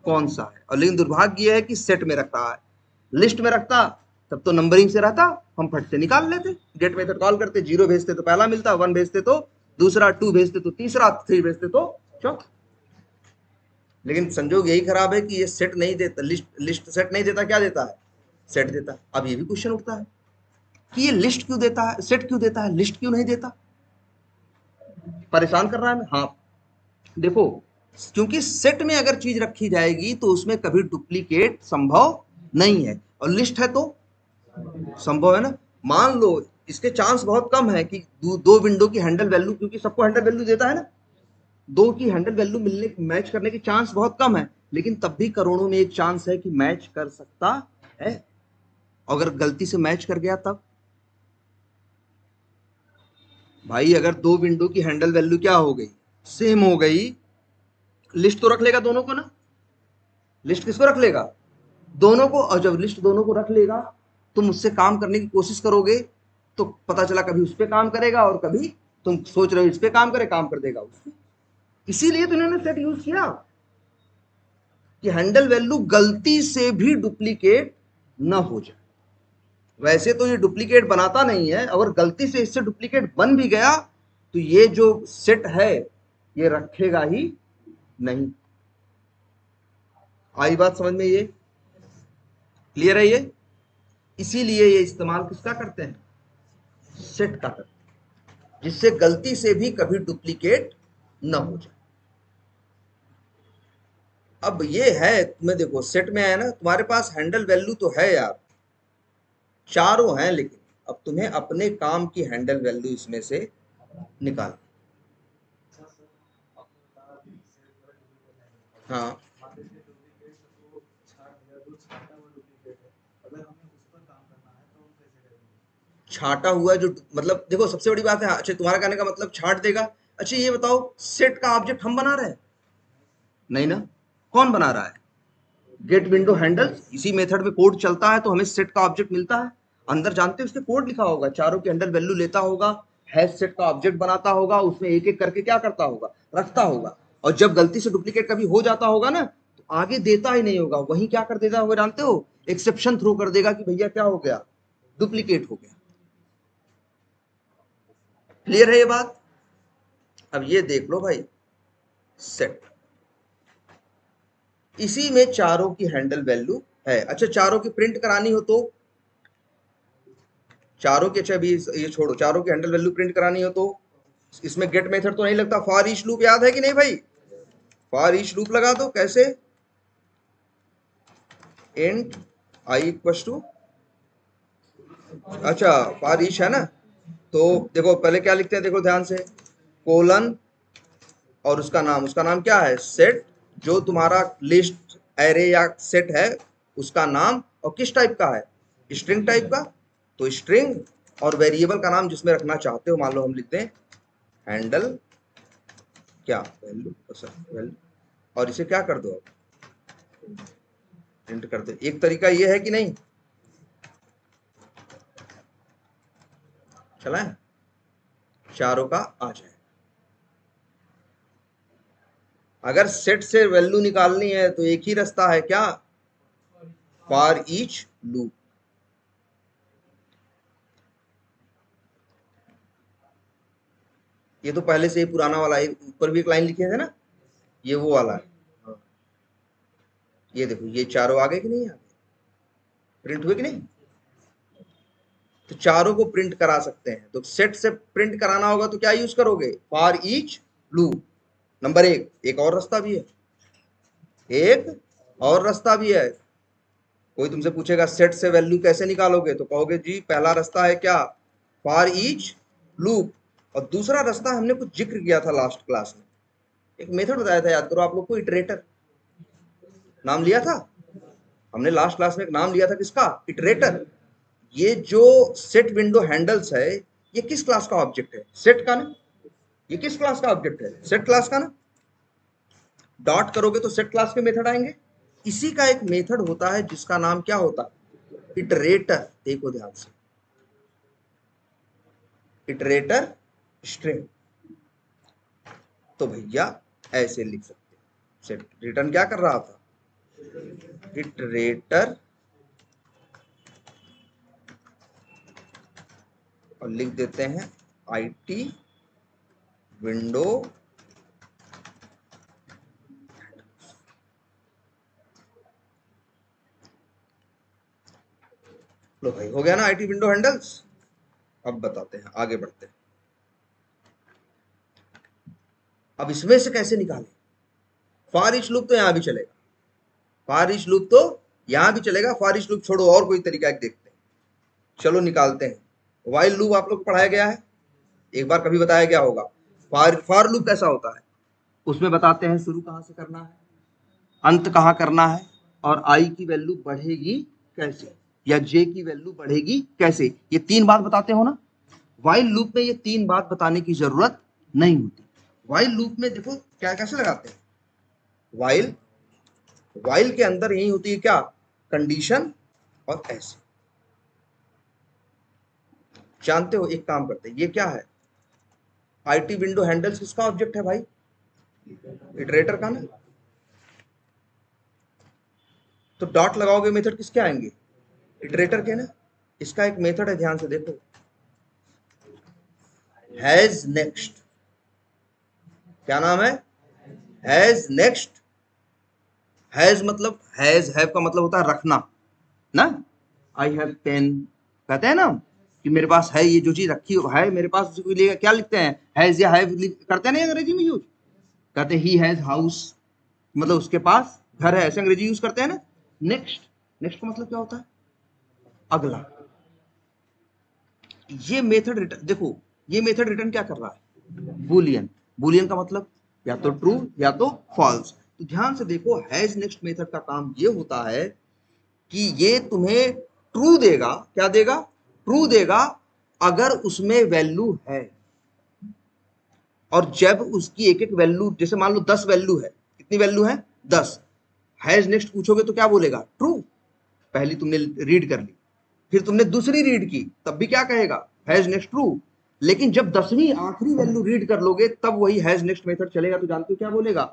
कौन सा है। और लेकिन दुर्भाग्य यह है कि सेट में रख रहा है, लिस्ट में रखता तब तो नंबरिंग से रहता, हम फट से निकाल लेते। गेट मेथड कॉल करते, 0 भेजते तो पहला मिलता, 1 भेजते तो दूसरा, 2 भेजते तो तीसरा, 3 भेजते तो चौथा। लेकिन संजोग यही खराब है कि ये सेट नहीं देता, लिस्ट सेट नहीं देता, क्या देता है, सेट देता है। अब ये भी क्वेश्चन उठता है कि ये लिस्ट क्यों देता है, सेट क्यों देता है, लिस्ट क्यों नहीं देता, परेशान कर रहा है। हाँ देखो, क्योंकि सेट में अगर चीज रखी जाएगी तो उसमें कभी डुप्लीकेट संभव नहीं है, और लिस्ट है तो संभव है ना। मान लो इसके चांस बहुत कम है कि दो विंडो की हैंडल वैल्यू, क्योंकि सबको हैंडल वैल्यू देता है ना, दो की हैंडल वैल्यू मिलने मैच करने की चांस बहुत कम है, लेकिन तब भी करोड़ों में एक चांस है कि मैच कर सकता है। अगर गलती से मैच कर गया तब भाई, अगर दो विंडो की हैंडल वैल्यू क्या हो गई, सेम हो गई, लिस्ट तो रख लेगा दोनों को ना, लिस्ट किसको रख लेगा, दोनों को। और जब लिस्ट दोनों को रख लेगा तुम उससे काम करने की कोशिश करोगे तो पता चला कभी उस पर काम करेगा और कभी तुम सोच रहे हो इस पे काम करे, काम कर देगा उस पे। इसीलिए तो इन्होंने सेट यूज किया कि हैंडल वैल्यू गलती से भी डुप्लीकेट ना हो जाए। वैसे तो ये डुप्लीकेट बनाता नहीं है, अगर गलती से इससे डुप्लीकेट बन भी गया तो ये जो सेट है ये रखेगा ही नहीं। आई बात समझ में, ये क्लियर है ये? इसीलिए ये इस्तेमाल किसका करते हैं, सेट का करते हैं, जिससे गलती से भी कभी डुप्लीकेट ना हो जाए। अब ये है, तुम्हें देखो सेट में है ना, तुम्हारे पास हैंडल वैल्यू तो है यार, चारों हैं, लेकिन अब तुम्हें अपने काम की हैंडल वैल्यू इसमें से निकाल। हाँ, छाटा हुआ जो मतलब देखो सबसे बड़ी बात है, अच्छा तुम्हारा कहने का मतलब छाट देगा। अच्छा ये बताओ सेट का ऑब्जेक्ट हम बना रहे हैं? नहीं ना, कौन बना रहा है, गेट विंडो हैंडल। इसी मेथड में कोड चलता है तो हमें सेट का ऑब्जेक्ट मिलता है। अंदर जानते हो उसके कोड लिखा होगा, चारों की हैंडल वैल्यू लेता होगा, हैश सेट का ऑब्जेक्ट बनाता होगा, उसमें एक एक करके क्या करता होगा, रखता होगा। और जब गलती से डुप्लीकेट कभी हो जाता होगा ना तो आगे देता ही नहीं होगा, वहीं क्या कर देता होगा जानते हो, एक्सेप्शन थ्रो कर देगा कि भैया क्या हो गया, डुप्लीकेट हो गया। क्लियर है ये बात? अब ये देख लो भाई, सेट इसी में चारों की हैंडल वैल्यू है। अच्छा चारों की प्रिंट करानी हो तो, चारों के, अच्छा अभी ये छोड़ो, चारों की हैंडल वैल्यू प्रिंट करानी हो तो इसमें गेट मेथड तो नहीं लगता, फॉर ईच लूप याद है कि नहीं भाई, फॉर ईच लूप लगा दो। कैसे, इंट आई इक्वल टू, अच्छा फॉर ईच है ना, तो देखो पहले क्या लिखते हैं, देखो ध्यान से, कोलन और उसका नाम क्या है, सेट, जो तुम्हारा लिस्ट एरे या सेट है उसका नाम, और किस टाइप का है, स्ट्रिंग टाइप का, तो स्ट्रिंग, और वेरिएबल का नाम जिसमें रखना चाहते हो, मान लो हम लिखते हैं हैंडल क्या वैल्यू, वैल्यू, और इसे क्या कर दो, प्रिंट कर दो। एक तरीका ये है कि नहीं, चला है, चारों का आ जाए। अगर सेट से वैल्यू निकालनी है तो एक ही रास्ता है, क्या, फॉर ईच लूप। ये तो पहले से ही पुराना वाला, एक ऊपर भी एक लाइन लिखे थे ना, ये वो वाला है। हाँ। ये देखो ये चारों आ गए कि नहीं, आ गए, प्रिंट हुए कि नहीं, तो चारों को प्रिंट करा सकते हैं। तो सेट से प्रिंट कराना होगा तो क्या यूज करोगे, फॉर ईच लूप। नंबर एक और रास्ता भी है, एक और रास्ता भी है। कोई तुमसे पूछेगा सेट से वैल्यू कैसे निकालोगे, तो कहोगे जी पहला रास्ता है क्या, फॉर ईच लूप, और दूसरा रास्ता हमने कुछ जिक्र किया था लास्ट क्लास में, एक मेथड बताया था, याद करो आप लोग को, इटरेटर नाम लिया था हमने लास्ट क्लास में, एक नाम लिया था किसका, इटरेटर। ये जो सेट विंडो हैंडल्स है ये किस क्लास का ऑब्जेक्ट है, सेट का ना, ये किस क्लास का ऑब्जेक्ट है, सेट क्लास का ना। डॉट करोगे तो सेट क्लास के मेथड आएंगे। इसी का एक मेथड होता है जिसका नाम क्या होता है, इटरेटर। देखो ध्यान से, इटरेटर स्ट्रिंग, तो भैया ऐसे लिख सकते हैं, सेट रिटर्न क्या कर रहा था, इटरेटर, और लिख देते हैं आईटी विंडो, लो भाई हो गया ना आईटी विंडो हैंडल्स। अब बताते हैं, आगे बढ़ते हैं। अब इसमें से कैसे निकालें, फॉर ईच लूप तो यहां भी चलेगा, फॉर ईच लूप तो यहां भी चलेगा, फॉर ईच लूप छोड़ो और कोई तरीका देखते हैं, चलो निकालते हैं। व्हाइल लूप आप लोग को पढ़ाया गया है, एक बार कभी बताया गया होगा। फॉर लूप कैसा होता है, उसमें बताते हैं शुरू कहां से करना है, अंत कहां करना है, और आई की वैल्यू बढ़ेगी कैसे, या जे की वैल्यू बढ़ेगी कैसे, ये तीन बात बताते हो ना। व्हाइल लूप में ये तीन बात बताने की जरूरत नहीं होती। व्हाइल लूप में देखो क्या कैसे लगाते हैं, वाइल, वाइल के अंदर यही होती है क्या, कंडीशन और ऐसे। जानते हो, एक काम करते हैं, ये क्या है, आईटी विंडो हैंडल्स किसका ऑब्जेक्ट है भाई, इटरेटर का ना। तो डॉट लगाओगे मेथड किसके आएंगे, इटरेटर के ना। इसका एक मेथड है, ध्यान से देखो, हैज नेक्स्ट। क्या नाम है, हैज नेक्स्ट। हैज मतलब, हैज हैव का मतलब होता है रखना ना। आई हैव पेन, कहते हैं ना कि मेरे पास है, ये जो चीज रखी है मेरे पास, उसको लिए क्या लिखते हैं, हैज या हैव करते हैं ना अंग्रेजी में यूज। कहते हैं ही हैज हाउस, मतलब उसके पास घर है, ऐसे अंग्रेजी यूज करते हैं ना। नेक्स्ट, नेक्स्ट का मतलब क्या होता है, अगला। ये मेथड रिटर्न देखो, ये मेथड रिटर्न क्या कर रहा है, बुलियन। बुलियन का मतलब या तो ट्रू या तो फॉल्स। तो ध्यान से देखो, हैज नेक्स्ट मेथड का काम ये होता है कि ये तुम्हें ट्रू देगा, क्या देगा, ट्रू देगा अगर उसमें वैल्यू है। और जब उसकी एक एक वैल्यू, जैसे मान लो 10 वैल्यू है, कितनी वैल्यू है, 10। हैज नेक्स्ट पूछोगे तो क्या बोलेगा, ट्रू। पहली तुमने रीड कर ली, फिर तुमने दूसरी रीड की, तब भी क्या कहेगा, हैज नेक्स्ट ट्रू। लेकिन जब 10वीं आखिरी वैल्यू रीड कर लोगे, तब वही हैज नेक्स्ट मेथड चलेगा, तो जानते हो क्या बोलेगा,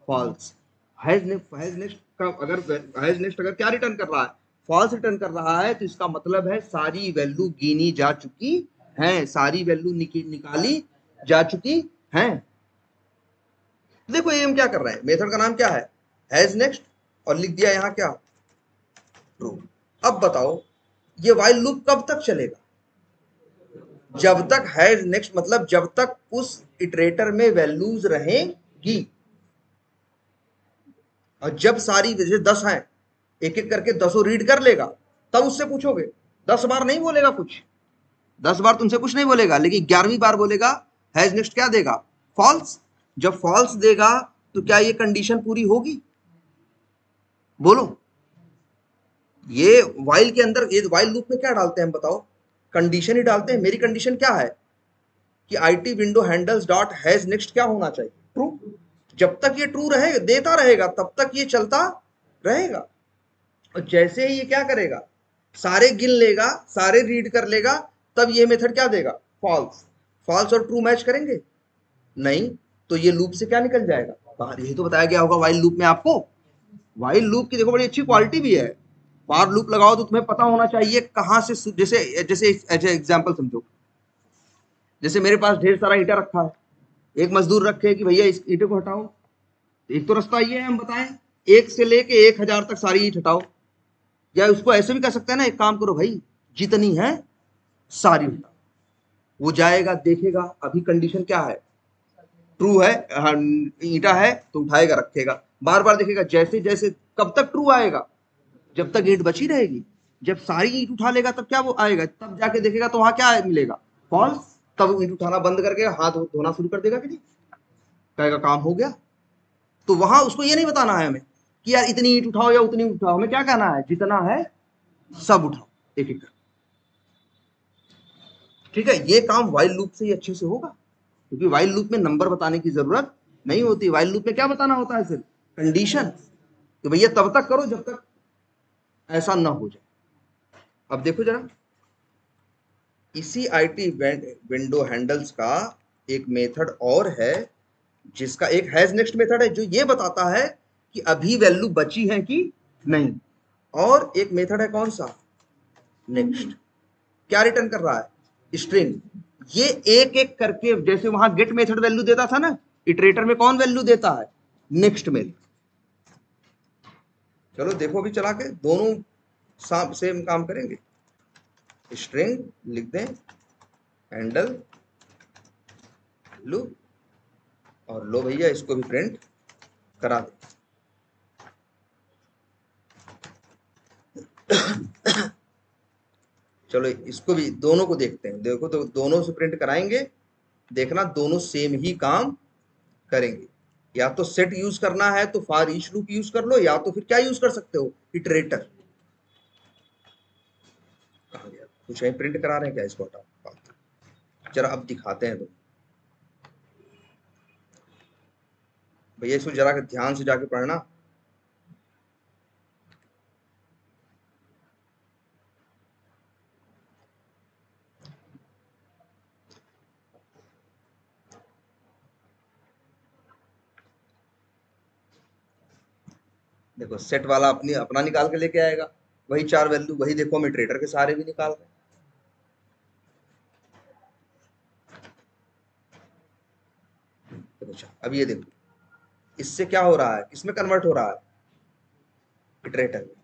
फॉल्स। हैज नेक्स्ट का अगर, हैज नेक्स्ट अगर क्या रिटर्न कर रहा है, फॉल्स रिटर्न कर रहा है, तो इसका मतलब है सारी वैल्यू गिनी जा चुकी है, सारी वैल्यू निकाली जा चुकी है। देखो ये हम क्या कर रहे हैं, मेथड का नाम क्या है, हैज नेक्स्ट, और लिख दिया यहां क्या, ट्रू। अब बताओ, ये वाइल लूप कब तक चलेगा, जब तक हैज नेक्स्ट मतलब जब तक उस इटरेटर में वैल्यूज रहेंगी। और जब सारी, जैसे 10 हैं, एक एक करके 10 रीड कर लेगा, तब उससे पूछोगे। 10 बार नहीं बोलेगा कुछ, 10 बार तुमसे कुछ नहीं बोलेगा, लेकिन 11वीं बार बोलेगा हैज नेक्स्ट क्या देगा, फॉल्स। जब फॉल्स देगा तो क्या ये कंडीशन पूरी होगी, बोलो। ये वाइल के अंदर, ये वाइल लूप में क्या डालते हैं हम बताओ, कंडीशन ही डालते हैं। मेरी कंडीशन क्या है कि IT window handles dot has next क्या होना चाहिए, ट्रू। जब तक ये ट्रू रहेगा, देता रहेगा, तब तक ये चलता रहेगा। और जैसे ही ये क्या करेगा, सारे गिन लेगा, सारे रीड कर लेगा, तब ये मेथड क्या देगा, फॉल्स। फॉल्स और ट्रू मैच करेंगे नहीं, तो ये लूप से क्या निकल जाएगा बाहर। यही तो बताया गया होगा वाइल लूप में आपको। वाइल लूप की देखो बड़ी अच्छी क्वालिटी भी है। फॉर लूप लगाओ तो तुम्हें पता होना चाहिए कहां से जैसे जैसे ऐसे एग्जांपल समझो, जैसे मेरे पास ढेर सारा ईटा रखा है, एक मजदूर रखे कि भैया इस ईटे को हटाओ। एक तो रास्ता ये है, हम बताएं, 1 से लेके 1000 तक सारी ईट हटाओ। या उसको ऐसे भी कर सकते हैं ना, एक काम करो भाई, जितनी है सारी हटाओ। वो जाएगा, देखेगा, अभी कंडीशन क्या है, ट्रू है, ईटा है, तो उठाएगा रखेगा, बार बार देखेगा, जैसे जैसे, कब तक ट्रू आएगा, जब तक ईंट बची रहेगी। जब सारी ईंट उठा लेगा तब क्या वो आएगा, तब जाके देखेगा तो वहां क्या मिलेगा, फॉल्स। तब ईंट उठाना बंद करके हाथ धोना शुरू कर देगा कि नहीं, कहेगा काम हो गया। तो वहां उसको ये नहीं बताना है हमें कि यार इतनी ईंट उठाओ या उतनी उठाओ, हमें क्या कहना है, जितना है सब उठाओ एक एक। ठीक है, ये काम वाइल लूप से ही अच्छे से होगा, क्योंकि वाइल लूप में नंबर बताने की जरूरत नहीं होती। वाइल लूप में क्या बताना होता है, सिर्फ कंडीशन, तो भैया तब तक करो जब तक ऐसा ना हो जाए। अब देखो जरा, इसी आईटी विंडो हैंडल्स का एक मेथड और है, जिसका एक हैज नेक्स्ट मेथड है जो ये बताता है कि अभी वैल्यू बची है कि नहीं। और एक मेथड है कौन सा, नेक्स्ट। क्या रिटर्न कर रहा है, स्ट्रिंग। ये एक एक करके, जैसे वहां गेट मेथड वैल्यू देता था ना, इटरेटर में कौन वैल्यू देता है, नेक्स्ट मेथड। चलो देखो अभी चला के, दोनों सेम काम करेंगे। स्ट्रिंग लिख दें, हैंडल लू, और लो भैया इसको भी प्रिंट करा दे। चलो इसको भी, दोनों को देखते हैं, देखो तो दोनों से प्रिंट कराएंगे, देखना दोनों सेम ही काम करेंगे। या तो सेट यूज करना है तो फॉर ईच लूप यूज कर लो, या तो फिर क्या यूज कर सकते हो, इटरेटर। कहा गया कुछ है, प्रिंट करा रहे हैं क्या, इसको हटाओ, जरा अब दिखाते हैं तो। भैया इसको जरा ध्यान से जाके पढ़ना। देखो सेट वाला अपनी अपना निकाल के लेके आएगा, वही 4 वैल्यू, वही देखो हम इटरेटर के सहारे भी निकाल रहे हैं। अच्छा अब ये देखो इससे क्या हो रहा है, किसमें कन्वर्ट हो रहा है, इटरेटर में।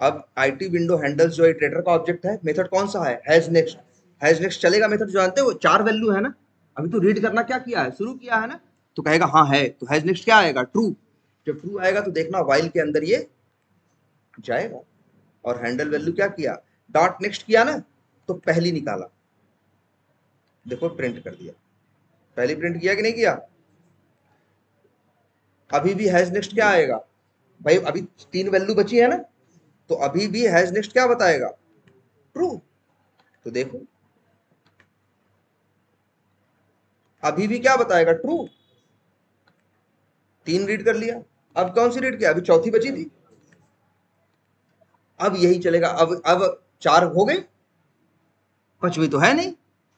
अब आईटी विंडो हैंडल्स जो इटरेटर का ऑब्जेक्ट है, मेथड कौन सा है, हैज नेक्स्ट। हैज नेक्स्ट चलेगा मेथड, जानते हो 4 वैल्यू है ना, अभी तो रीड करना क्या किया है, शुरू किया है ना, तो कहेगा हाँ है, तो हैज नेक्स्ट क्या आएगा, ट्रू। जब ट्रू आएगा तो देखना वाइल के अंदर ये जाएगा। और हैंडल वैल्यू क्या किया, डॉट नेक्स्ट किया ना, तो पहली निकाला, देखो प्रिंट कर दिया, पहली प्रिंट किया कि नहीं किया। अभी भी हैज नेक्स्ट क्या आएगा भाई, अभी 3 वैल्यू बची है ना, तो अभी भी हैज नेक्स्ट क्या बताएगा, ट्रू। तो देखो अभी भी क्या बताएगा, ट्रू। 3 रीड कर लिया, अब कौन सी रीड किया, अभी चौथी बची थी, अब यही चलेगा। अब 4 हो गए, 5वीं तो है नहीं।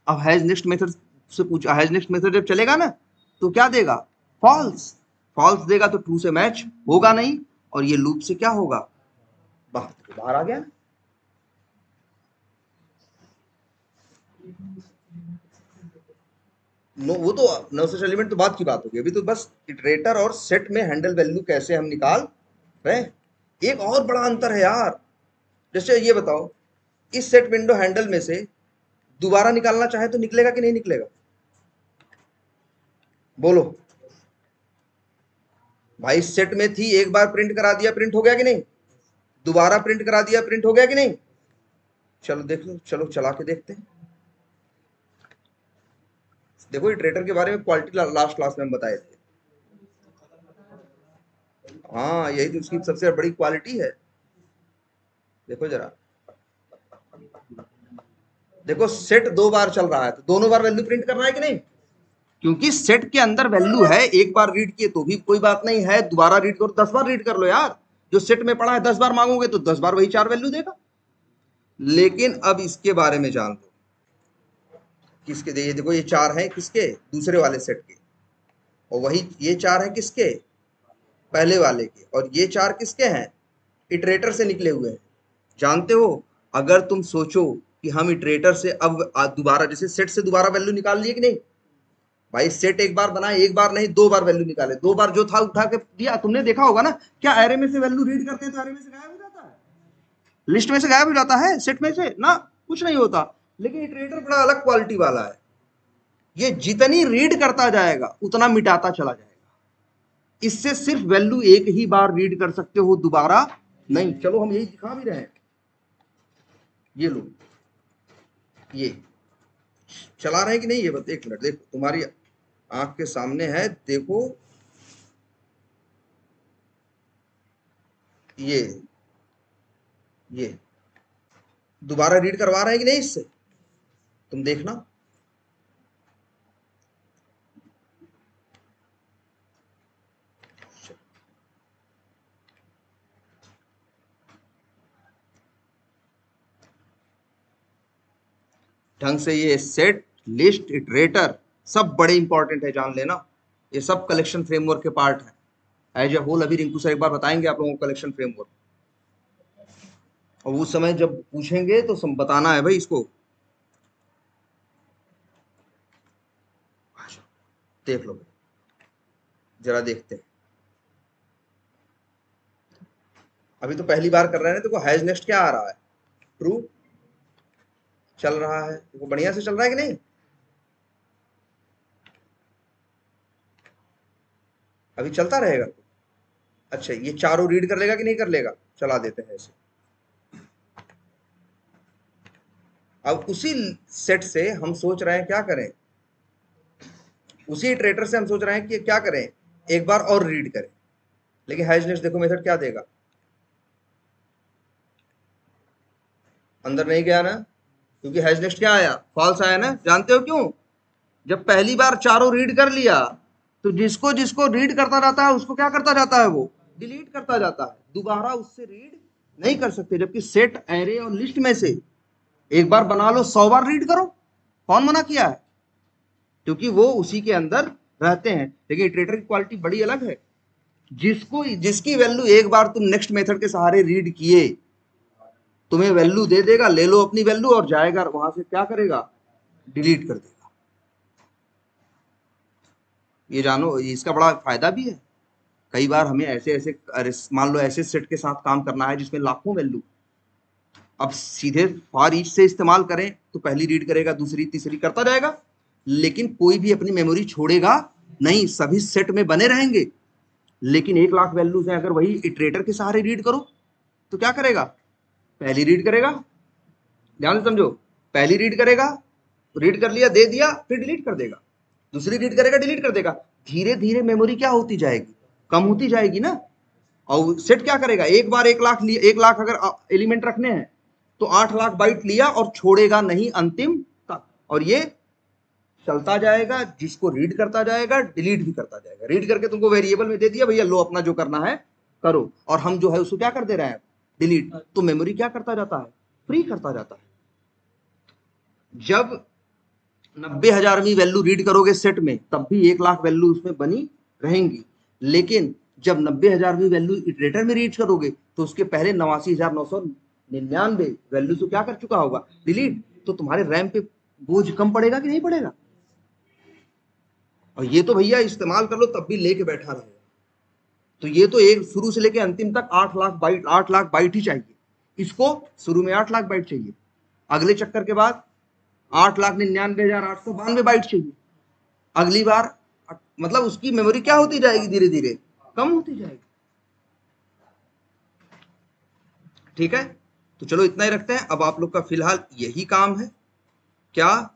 अब हैज नेक्स्ट मेथड से पूछा, हैज नेक्स्ट मेथड जब चलेगा ना तो क्या देगा, फॉल्स। फॉल्स देगा तो ट्रू से मैच होगा नहीं, और ये लूप से क्या होगा, बाहर आ गया। नो वो तो नोसेस एलिमेंट तो बात की बात होगी, अभी तो बस इटरेटर और सेट में हैंडल वैल्यू कैसे हम निकाल रहे। एक और बड़ा अंतर है यार, जैसे ये बताओ इस सेट विंडो हैंडल में से दोबारा निकालना चाहे तो निकलेगा कि नहीं निकलेगा, बोलो भाई। सेट में थी, एक बार प्रिंट करा दिया, प्रिंट हो गया कि नहीं, दोबारा प्रिंट करा दिया, प्रिंट हो गया कि नहीं। चलो देख लो, चलो चला के देखते हैं। देखो इटरेटर के बारे में क्वालिटी लास्ट क्लास में हम बताए थे। हाँ यही तो उसकी सबसे बड़ी क्वालिटी है। देखो जरा, देखो सेट 2 बार चल रहा है तो दोनों बार वैल्यू प्रिंट कर रहा है कि नहीं, क्योंकि सेट के अंदर वैल्यू है, एक बार रीड किए तो भी कोई बात नहीं है, दोबारा रीड करो 10 बार रीड कर लो यार, जो सेट में पड़ा है 10 बार मांगोगे तो 10 बार वही 4 वैल्यू देगा। लेकिन अब इसके बारे में जान लो, किसके दे, ये देखो ये 4 है किसके, दूसरे वाले सेट के, और वही ये 4 है किसके, पहले वाले के, और ये 4 किसके हैं, इटरेटर से निकले हुए हैं। जानते हो अगर तुम सोचो कि हम इटरेटर से अब दोबारा, जैसे सेट से दोबारा वैल्यू निकाल लिए कि नहीं, भाई सेट एक बार बनाए, एक बार नहीं 2 बार वैल्यू निकाले, 2 बार जो था उठा के दिया, तुमने देखा होगा ना, क्या एरे में से वैल्यू रीड करते हैं तो एरे में से गायब हो जाता है, लिस्ट में से गायब हो जाता है, सेट में से ना कुछ नहीं होता। लेकिन इटरेटर बड़ा अलग क्वालिटी वाला है, ये जितनी रीड करता जाएगा उतना मिटाता चला जाएगा। इससे सिर्फ वैल्यू एक ही बार रीड कर सकते हो, दोबारा नहीं। चलो हम यही दिखा भी रहे हैं, ये लो ये चला रहे हैं कि नहीं, ये बस 1 मिनट देखो, तुम्हारी आंख के सामने है, देखो ये दोबारा रीड करवा रहे हैं कि नहीं इससे, तुम देखना। ढंग से ये सेट, लिस्ट, इटरेटर सब बड़े इंपॉर्टेंट है, जान लेना। ये सब कलेक्शन फ्रेमवर्क के पार्ट है एज ए होल। अभी रिंकू सर एक बार बताएंगे आप लोगों को कलेक्शन फ्रेमवर्क, और उस समय जब पूछेंगे तो सब बताना है भाई इसको। देख लो जरा, देखते हैं। अभी तो पहली बार कर रहे हैं, देखो हैज नेक्स्ट क्या आ रहा है, ट्रू चल रहा है, देखो बढ़िया से चल रहा है कि नहीं। अभी चलता रहेगा। अच्छा ये चारों रीड कर लेगा कि नहीं कर लेगा, चला देते हैं ऐसे। अब उसी सेट से हम सोच रहे हैं क्या करें, उसी इटरेटर से हम सोच रहे हैं कि क्या करें, एक बार और रीड करें। लेकिन हैज नेक्स्ट देखो मेथड क्या देगा, अंदर नहीं गया ना, क्योंकि हैज नेक्स्ट क्या आया, फॉल्स आया ना। जानते हो क्यों, जब पहली बार चारों रीड कर लिया तो जिसको जिसको रीड करता जाता है उसको क्या करता जाता है, वो डिलीट करता जाता है, दोबारा उससे रीड नहीं कर सकते। जबकि सेट, एरे और लिस्ट में से एक बार बना लो 100 बार रीड करो, कौन मना किया है? क्योंकि वो उसी के अंदर रहते हैं। लेकिन इटरेटर की क्वालिटी बड़ी अलग है, जिसकी वैल्यू एक बार तुम नेक्स्ट मेथड के सहारे रीड किए, तुम्हें वैल्यू दे देगा, ले लो अपनी वैल्यू और जाएगा वहां से क्या करेगा, डिलीट कर देगा। ये जानो, इसका बड़ा फायदा भी है। कई बार हमें ऐसे ऐसे मान लो ऐसे सेट के साथ काम करना है जिसमें लाखों वैल्यू, अब सीधे फॉर ईच से इस्तेमाल करें तो पहली रीड करेगा, दूसरी तीसरी करता जाएगा, लेकिन कोई भी अपनी मेमोरी छोड़ेगा नहीं, सभी सेट में बने रहेंगे। लेकिन 1 लाख वैल्यूज है, अगर वही इटरेटर के सहारे रीड करो तो क्या करेगा, पहली रीड करेगा, ध्यान से समझो, पहली रीड करेगा, रीड कर लिया, दे दिया, फिर डिलीट कर देगा, दूसरी रीड करेगा, डिलीट कर देगा। धीरे धीरे मेमोरी क्या होती जाएगी, कम होती जाएगी ना। और सेट क्या करेगा, एक बार 1 लाख लिए, 1 लाख अगर एलिमेंट रखने हैं तो 8 लाख बाइट लिया और छोड़ेगा नहीं अंतिम तक, और ये चलता जाएगा, जिसको रीड करता जाएगा डिलीट भी करता जाएगा। रीड करके तुमको वेरिएबल में दे दिया, भैया लो अपना जो करना है करो, और हम जो है उसको क्या कर दे रहे हैं, डिलीट। तो मेमोरी क्या करता जाता है, फ्री करता जाता है। जब 90,000वीं वैल्यू रीड करोगे सेट में, तब भी 1 लाख वैल्यू उसमें बनी रहेंगी। लेकिन जब 90,000वीं वैल्यू इटरेटर में रीड करोगे तो उसके पहले 89,999 वैल्यू तो क्या कर चुका होगा, डिलीट। तो तुम्हारे रैम पे बोझ कम पड़ेगा कि नहीं पड़ेगा? और ये तो भैया इस्तेमाल कर लो तब भी लेके बैठा रहेगा। तो ये तो एक शुरू से लेके अंतिम तक 8 लाख बाइट ही चाहिए। इसको शुरू में 8 लाख बाइट चाहिए, अगले चक्कर के बाद 8,99,892 बाइट चाहिए, अगली बार मतलब उसकी मेमोरी क्या होती जाएगी, धीरे धीरे कम होती जाएगी। ठीक है, तो चलो इतना ही रखते हैं। अब आप लोग का फिलहाल यही काम है, क्या